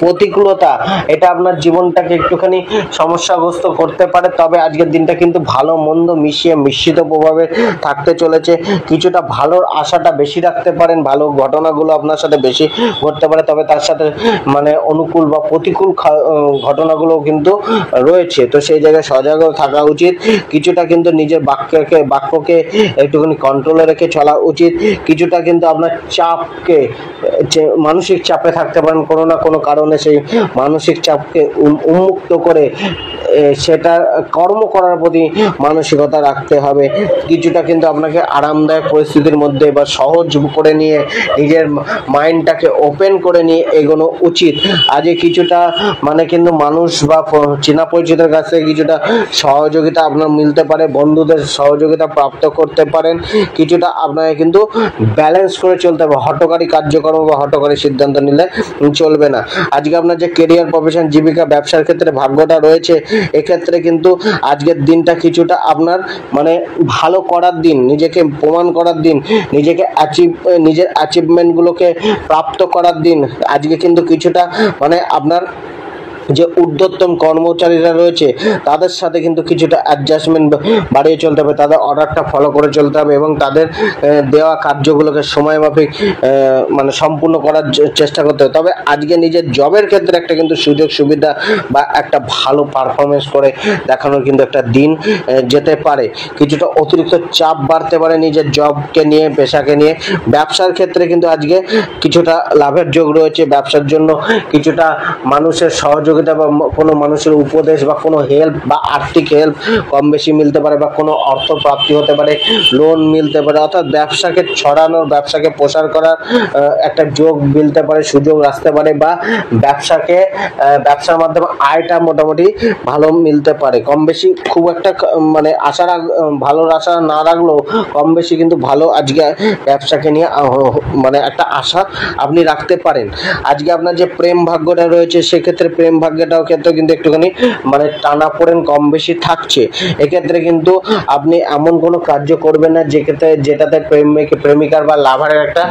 প্রতিকূলতা এটা আপনার জীবনটাকে একটুখানি সমস্যাগ্রস্ত করতে পারে। তবে আজকের দিনটা কিন্তু ভালো মন্দ মিশিয়ে মিশ্রিত প্রভাবে থাকতে চলেছে। কিছুটা ভালোর আশাটা বেশি রাখতে পারেন, ভালো ঘটনাগুলো আপনার সাথে বেশি ঘটতে পারে, তবে তার সাথে মানে অনুকূল বা প্রতিকূল ঘটনাগুলো কিন্তু রয়েছে। তো সেই জায়গায় সজাগ থাকা উচিত। কিছুটা কিন্তু নিজের বাক্যকে একটুখানি কন্ট্রোলে রেখে চলা উচিত। কিছুটা কিন্তু আপনার চাপকে মানসিক চাপে থাকতে পারেন, কোনো না কোনো কারণে সেই মানসিক চাপকে উন্মুক্ত করে সেটা কর্ম করার প্রতি মানসিকতা রাখতে হবে। কিছুটা কিন্তু আপনাকে আরামদায়ক পরিস্থিতির মধ্যে বা সহজ করে নিয়ে নিজের মাইন্ডটাকে ওপেন করে নিয়ে এগোনো উচিত। আজকে কিছুটা মানে কিন্তু মানুষ বা চেনা পরিচিতের কাছ থেকে কিছুটা সহযোগিতা আপনার মিলতে পারে, বন্ধুদের সহযোগিতা প্রাপ্ত করতে পারেন। কিছুটা আপনাকে কিন্তু ব্যালেন্স করে চলতে হবে, হঠকারী কার্যক্রম বা হঠকারী সিদ্ধান্ত নিলে চলবে না। আজকে আপনার যে কেরিয়ার, প্রফেশন, জীবিকা, ব্যবসার ক্ষেত্রে ভাগ্যটা রয়েছে, এক্ষেত্রে কিন্তু আজকের দিনটা কিছুটা আপনার মানে ভালো করার দিন, নিজেকে প্রমাণ করার দিন, নিজের অ্যাচিভমেন্টগুলোকে প্রাপ্ত করার দিন। আজকে কিন্তু কিছুটা মানে আপনার যে ঊর্ধ্বতন কর্মচারীরা রয়েছে তাদের সাথে কিন্তু কিছুটা অ্যাডজাস্টমেন্ট বাড়িয়ে চলতে হবে, তাদের অর্ডারটা ফলো করে চলতে হবে এবং তাদের দেওয়া কার্যগুলোকে সময়মাফিক মানে সম্পূর্ণ করার চেষ্টা করতে হবে। তবে আজকে নিজের জবের ক্ষেত্রে একটা কিন্তু সুযোগ সুবিধা বা একটা ভালো পারফরমেন্স করে দেখানোর কিন্তু একটা দিন যেতে পারে। কিছুটা অতিরিক্ত চাপ বাড়তে পারে নিজের জবকে নিয়ে, পেশাকে নিয়ে। ব্যবসার ক্ষেত্রে কিন্তু আজকে কিছুটা লাভের যোগ রয়েছে। ব্যবসার জন্য কিছুটা মানুষের সহযোগিতা বা কোনো মানুষের উপদেশ বা কোনো হেল্প বা আর্থিক হেল্প কম বেশি মিলতে পারে বা কোনো অর্থ প্রাপ্তি হতে পারে, লোন মিলতে পারে, অর্থাৎ ব্যবসাকে ছড়ানোর, ব্যবসাকে প্রসার করার একটা যোগ মিলতে পারে, সুযোগ আসতে পারে বা ব্যবসার মাধ্যমে আয়টা মোটামুটি ভালো মিলতে পারে। কম বেশি খুব একটা মানে ভালো আশা না রাখলেও কম বেশি কিন্তু ভালো আজকে ব্যবসাকে নিয়ে মানে একটা আশা আপনি রাখতে পারেন। আজকে আপনার যে প্রেম ভাগ্যটা রয়েছে সেক্ষেত্রে প্রেম ভাগ্যটাও ক্ষেত্রে কিন্তু একটুখানি মানে টানাপোড়েন কম বেশি থাকছে। এক্ষেত্রে কিন্তু আপনি এমন কোনো কার্য করবেন না যেটাতে প্রেমিকার বা লাভারের একটা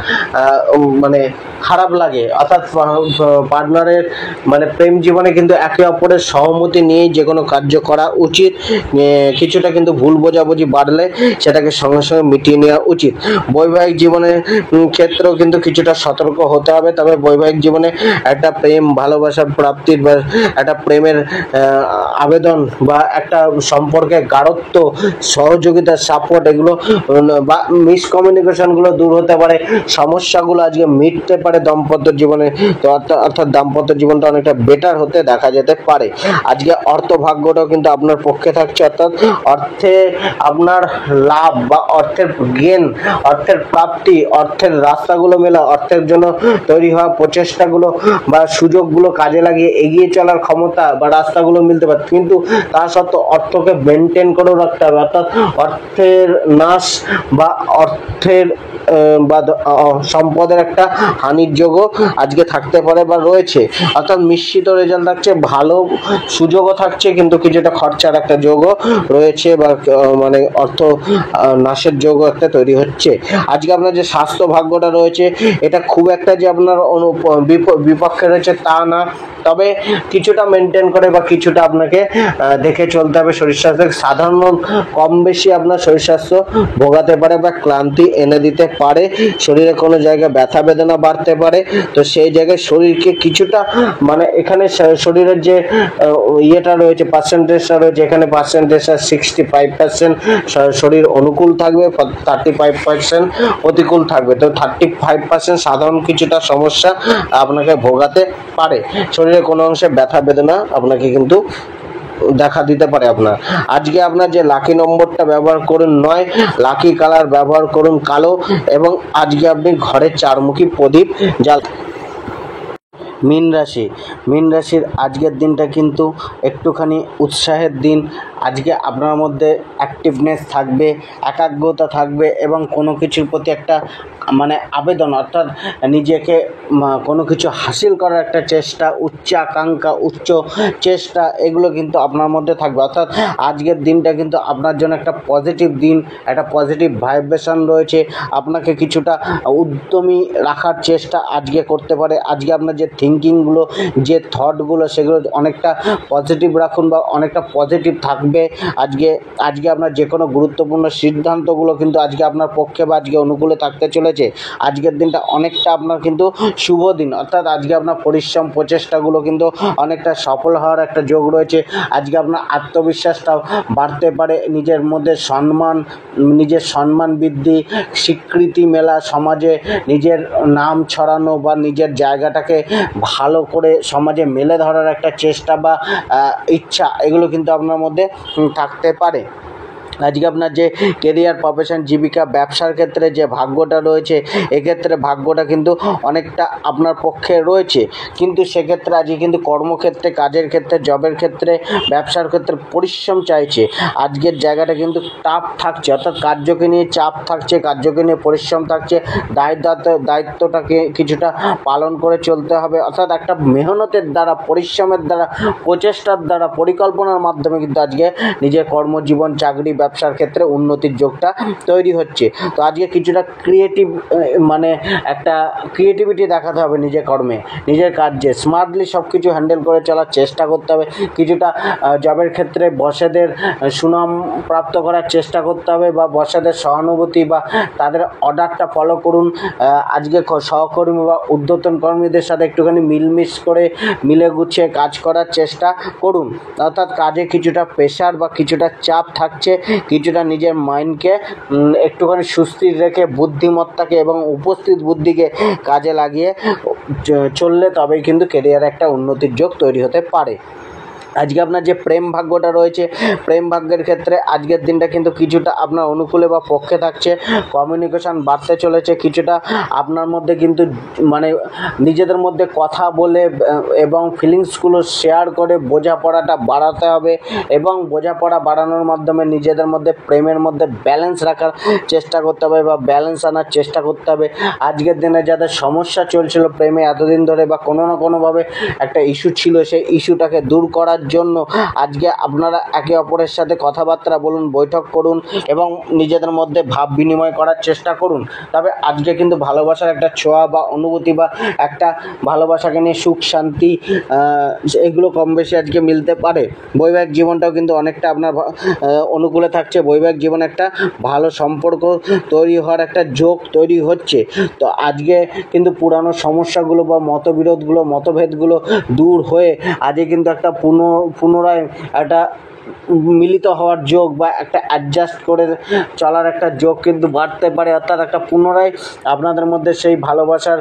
মানে খারাপ লাগে, অর্থাৎ পার্টনারের মানে প্রেম জীবনে কিন্তু একে অপরের সহমতি নিয়ে যে কোনো কার্য করা উচিত। কিছুটা কিন্তু ভুল বোঝাবুঝি বাড়লে সেটাকে সঙ্গে সঙ্গে মিটিয়ে নেওয়া উচিত। বৈবাহিক জীবনের ক্ষেত্রেও কিন্তু কিছুটা সতর্ক হতে হবে। তবে বৈবাহিক জীবনে একটা প্রেম, ভালোবাসা প্রাপ্তির বা একটা প্রেমের আবেদন বা একটা সম্পর্কের গাঢ়ত্ব, সহযোগিতা, সাপোর্ট এগুলো বা মিসকমিউনিকেশনগুলো দূর হতে পারে, সমস্যাগুলো আজকে মিটতে পারে দাম্পত্য জীবনে। তো অর্থাৎ দাম্পত্য জীবনটা অনেকটা বেটার হতে দেখা যেতে পারে। আজকে অর্থ ভাগ্যটাও কিন্তু আপনার পক্ষে থাকছে, অর্থাৎ অর্থে আপনার লাভ বা অর্থের গেন, অর্থের প্রাপ্তি, অর্থের রাস্তাগুলো মেলা, অর্থের জন্য তৈরি হওয়া প্রচেষ্টাগুলো বা সুযোগগুলো কাজে লাগিয়ে এগিয়ে চলার ক্ষমতা বা রাস্তাগুলো মিলতে পারে। কিন্তু তা সত্ত্বেও অর্থকে মেনটেন করেও রাখতে হবে, অর্থাৎ অর্থের নাশ বা অর্থের বা সম্পদের একটা হানির যোগও আজকে থাকতে পারে বা রয়েছে। অর্থাৎ মিশ্রিত রেজাল্ট থাকছে, ভালো সুযোগও থাকছে কিন্তু কিছুটা খরচার একটা যোগও রয়েছে বা মানে অর্থ নাশের যোগও একটা তৈরি হচ্ছে। আজকে আপনার যে স্বাস্থ্য ভাগ্যটা রয়েছে এটা খুব একটা যে আপনার বিপক্ষে রয়েছে তা না, তবে কিছুটা মেনটেন করে বা কিছুটা আপনাকে দেখে চলতে হবে শরীর স্বাস্থ্য। সাধারণ কম বেশি আপনার শরীর স্বাস্থ্য ভোগাতে পারে বা ক্লান্তি এনে দিতে পারে, শরীরে কোনো জায়গায় ব্যথা বেদনা বাড়তে পারে। তো সেই জায়গায় শরীরকে কিছুটা মানে এখানে শরীরের যে ইয়েটা রয়েছে, পার্সেন্টেজটা রয়েছে, এখানে পার্সেন্টেজটা 65% শরীর অনুকূল থাকবে, 35% প্রতিকূল থাকবে। তো 35% সাধারণ কিছুটা সমস্যা আপনাকে ভোগাতে পারে, শরীরে কোনো অংশে ব্যথা বেদনা আপনাকে কিন্তু দেখা দিতে পারে আপনার। আজকে আপনার যে লাকি নম্বরটা ব্যবহার করুন 9, লাকি কালার ব্যবহার করুন কালো, এবং আজকে আপনি ঘরে 4মুখী প্রদীপ জ্বাল। মীন রাশির আজকের দিনটা কিন্তু একটুখানি উৎসাহের দিন। আজকে আপনার মধ্যে অ্যাক্টিভনেস থাকবে, একাগ্রতা থাকবে, এবং কোনো কিছুর প্রতি একটা আবেদন, অর্থাৎ নিজেকে কোনো কিছু হাসিল করার একটা চেষ্টা, উচ্চ আকাঙ্ক্ষা, উচ্চ চেষ্টা, এগুলো কিন্তু আপনার মধ্যে থাকবে। অর্থাৎ আজকের দিনটা কিন্তু আপনার জন্য একটা পজিটিভ দিন, একটা পজিটিভ ভাইব্রেশন রয়েছে। আপনাকে কিছুটা উদ্যমী রাখার চেষ্টা আজকে করতে পারে। আজকে আপনার যে থিঙ্কিংগুলো, যে থটগুলো, সেগুলো অনেকটা পজিটিভ রাখুন বা অনেকটা পজিটিভ থাকবে। আজকে আপনার যে কোনো গুরুত্বপূর্ণ সিদ্ধান্তগুলো কিন্তু আজকে আপনার পক্ষে বা আজকে অনুকূলে থাকতে চলেছে। আজকের দিনটা অনেকটা আপনার কিন্তু শুভ দিন, অর্থাৎ আজকে আপনার পরিশ্রম, প্রচেষ্টাগুলো কিন্তু অনেকটা সফল হওয়ার একটা যোগ রয়েছে। আজকে আপনার আত্মবিশ্বাসটাও বাড়তে পারে, নিজের মধ্যে নিজের সম্মান বৃদ্ধি, স্বীকৃতি মেলা, সমাজে নিজের নাম ছড়ানো বা নিজের জায়গাটাকে ভালো করে সমাজে মেলে ধরার একটা চেষ্টা বা ইচ্ছা, এগুলো কিন্তু আপনার মধ্যে থাকতে পারে। আজকে আপনার যে কেরিয়ার, প্রফেশন, জীবিকা, ব্যবসার ক্ষেত্রে যে ভাগ্যটা রয়েছে, এক্ষেত্রে ভাগ্যটা কিন্তু অনেকটা আপনার পক্ষে রয়েছে। কিন্তু সেক্ষেত্রে আজকে কিন্তু কর্মক্ষেত্রে, কাজের ক্ষেত্রে, জবের ক্ষেত্রে, ব্যবসার ক্ষেত্রে পরিশ্রম চাইছে। আজকের জায়গাটা কিন্তু টাফ থাকছে, অর্থাৎ কার্যকে নিয়ে চাপ থাকছে, কার্যকে নিয়ে পরিশ্রম থাকছে। দায়িত্বটাকে কিছুটা পালন করে চলতে হবে, অর্থাৎ একটা মেহনতের দ্বারা, পরিশ্রমের দ্বারা, প্রচেষ্টার দ্বারা, পরিকল্পনার মাধ্যমে কিন্তু আজকে নিজের কর্মজীবন, চাকরি, ব্যবসার ক্ষেত্রে উন্নতির যোগটা তৈরি হচ্ছে। তো আজকে কিছুটা একটা ক্রিয়েটিভিটি দেখাতে হবে নিজের কর্মে, নিজের কাজে স্মার্টলি সব কিছু হ্যান্ডেল করে চলার চেষ্টা করতে হবে। কিছুটা জবের ক্ষেত্রে বসেদের সুনাম প্রাপ্ত করার চেষ্টা করতে হবে, বা বসেদের সহানুভূতি বা তাদের অর্ডারটা ফলো করুন। আজকে সহকর্মী বা ঊর্ধ্বতন কর্মীদের সাথে একটুখানি মিলে গুছিয়ে কাজ করার চেষ্টা করুন। অর্থাৎ কাজে কিছুটা প্রেশার বা কিছুটা চাপ থাকছে, কিছুটা নিজের মাইন্ডকে একটুখানি সুস্থির রেখে বুদ্ধিমত্তাকে এবং উপস্থিত বুদ্ধিকে কাজে লাগিয়ে চললে তবেই কিন্তু কেরিয়ারে একটা উন্নতির যোগ তৈরি হতে পারে। আজকে আপনার যে প্রেম ভাগ্যটা রয়েছে, প্রেম ভাগ্যের ক্ষেত্রে আজকের দিনটা কিন্তু কিছুটা আপনার অনুকূলে বা পক্ষে থাকছে। কমিউনিকেশন বাড়তে চলেছে, কিছুটা আপনার মধ্যে কিন্তু নিজেদের মধ্যে কথা বলে এবং ফিলিংসগুলো শেয়ার করে বোঝাপড়াটা বাড়াতে হবে, এবং বোঝাপড়া বাড়ানোর মাধ্যমে নিজেদের মধ্যে প্রেমের মধ্যে ব্যালেন্স রাখার চেষ্টা করতে হবে বা ব্যালেন্স আনার চেষ্টা করতে হবে। আজকের দিনে যাদের সমস্যা চলছিল প্রেমে এতদিন ধরে, বা কোনো না কোনোভাবে একটা ইস্যু ছিল, সেই ইস্যুটাকে দূর করার জন্য আজকে আপনারা একে অপরের সাথে কথাবার্তা বলুন, বৈঠক করুন, এবং নিজেদের মধ্যে ভাব বিনিময় করার চেষ্টা করুন। তবে আজকে কিন্তু ভালোবাসার একটা ছোঁয়া বা অনুভূতি বা একটা ভালোবাসাকে নিয়ে সুখ, শান্তি, এগুলো কম বেশি আজকে মিলতে পারে। বৈবাহিক জীবনটাও কিন্তু অনেকটা আপনার অনুকূলে থাকছে। বৈবাহিক জীবনে একটা ভালো সম্পর্ক তৈরি হওয়ার একটা যোগ তৈরি হচ্ছে। তো আজকে কিন্তু পুরানো সমস্যাগুলো বা মতভেদগুলো দূর হয়ে আজকে কিন্তু একটা পুনরায় একটা মিলিত হওয়ার যোগ বা একটা অ্যাডজাস্ট করে চলার একটা যোগ কিন্তু বাড়তে পারে। অর্থাৎ একটা পুনরায় আপনাদের মধ্যে সেই ভালোবাসার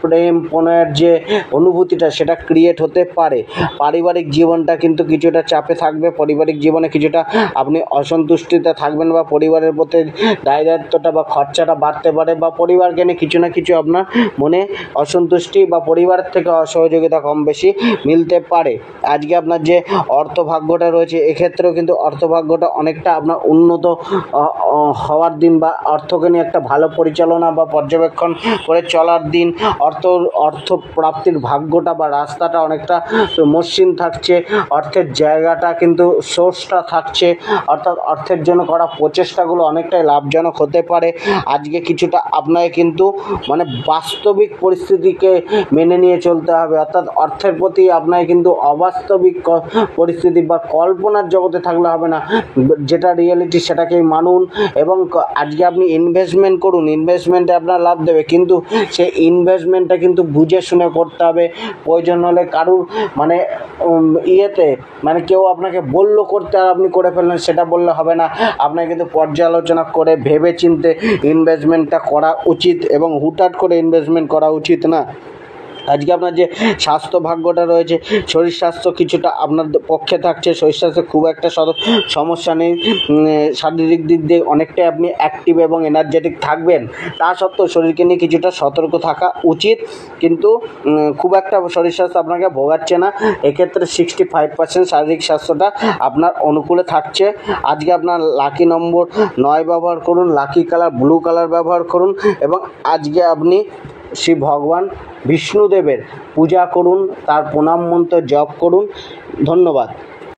প্রেম পণের যে অনুভূতিটা, সেটা ক্রিয়েট হতে পারে। পারিবারিক জীবনটা কিন্তু কিছুটা চাপে থাকবে, পারিবারিক জীবনে কিছুটা আপনি অসন্তুষ্টিতে থাকবেন, বা পরিবারের প্রতি দায়িত্বটা বা খরচাটা বাড়তে পারে, বা পরিবারকে নিয়ে কিছু না কিছু আপনার মনে অসন্তুষ্টি বা পরিবারের থেকে অসহযোগিতা কম বেশি মিলতে পারে। আজকে আপনার যে অর্থভাগ্যটা রয়েছে, এক্ষেত্রেও কিন্তু অর্থভাগ্যটা অনেকটা আপনার উন্নত হওয়ার দিন, বা অর্থকে নিয়ে একটা ভালো পরিচালনা বা পর্যবেক্ষণ করে চলার দিন। অর্থ প্রাপ্তির ভাগ্যটা বা রাস্তাটা অনেকটা মসৃণ থাকছে। অর্থের জায়গাটা কিন্তু সোর্সটা থাকছে, অর্থাৎ অর্থের জন্য করা প্রচেষ্টাগুলো অনেকটাই লাভজনক হতে পারে। আজকে কিছুটা আপনাকে কিন্তু বাস্তবিক পরিস্থিতিকে মেনে নিয়ে চলতে হবে, অর্থাৎ অর্থের প্রতি আপনাকে কিন্তু অবাস্তবিক পরিস্থিতি বা কল্পনার জগতে থাকলে হবে না, যেটা রিয়েলিটি সেটাকেই মানুন। এবং আজকে আপনি ইনভেস্টমেন্ট করুন, ইনভেস্টমেন্টে আপনার লাভ দেবে, কিন্তু সেই ইনভেস্টমেন্টটা কিন্তু বুঝে শুনে করতে হবে। প্রয়োজন হলে কারুর কেউ আপনাকে বললো করতে আর আপনি করে ফেললেন, সেটা বললে হবে না। আপনাকে কিন্তু পর্যালোচনা করে ভেবে চিন্তে ইনভেস্টমেন্টটা করা উচিত, এবং হুটহাট করে ইনভেস্টমেন্ট করা উচিত না। আজকে আপনার যে স্বাস্থ্য ভাগ্যটা রয়েছে, শরীর স্বাস্থ্য কিছুটা আপনার পক্ষে থাকছে, শরীর স্বাস্থ্যে খুব একটা সমস্যা নেই। শারীরিক দিক দিয়ে অনেকটাই আপনি অ্যাক্টিভ এবং এনার্জেটিক থাকবেন। তা সত্ত্বেও শরীরকে নিয়ে কিছুটা সতর্ক থাকা উচিত, কিন্তু খুব একটা শরীর স্বাস্থ্য আপনাকে ভোগাচ্ছে না। এক্ষেত্রে 65% শারীরিক স্বাস্থ্যটা আপনার অনুকূলে থাকছে। আজকে আপনার লাকি নম্বর 9 ব্যবহার করুন, লাকি কালার ব্লু কালার ব্যবহার করুন, এবং আজকে আপনি শ্রী ভগবান বিষ্ণুদেবের পূজা করুন, তার প্রণাম মন্ত্র জপ করুন। ধন্যবাদ।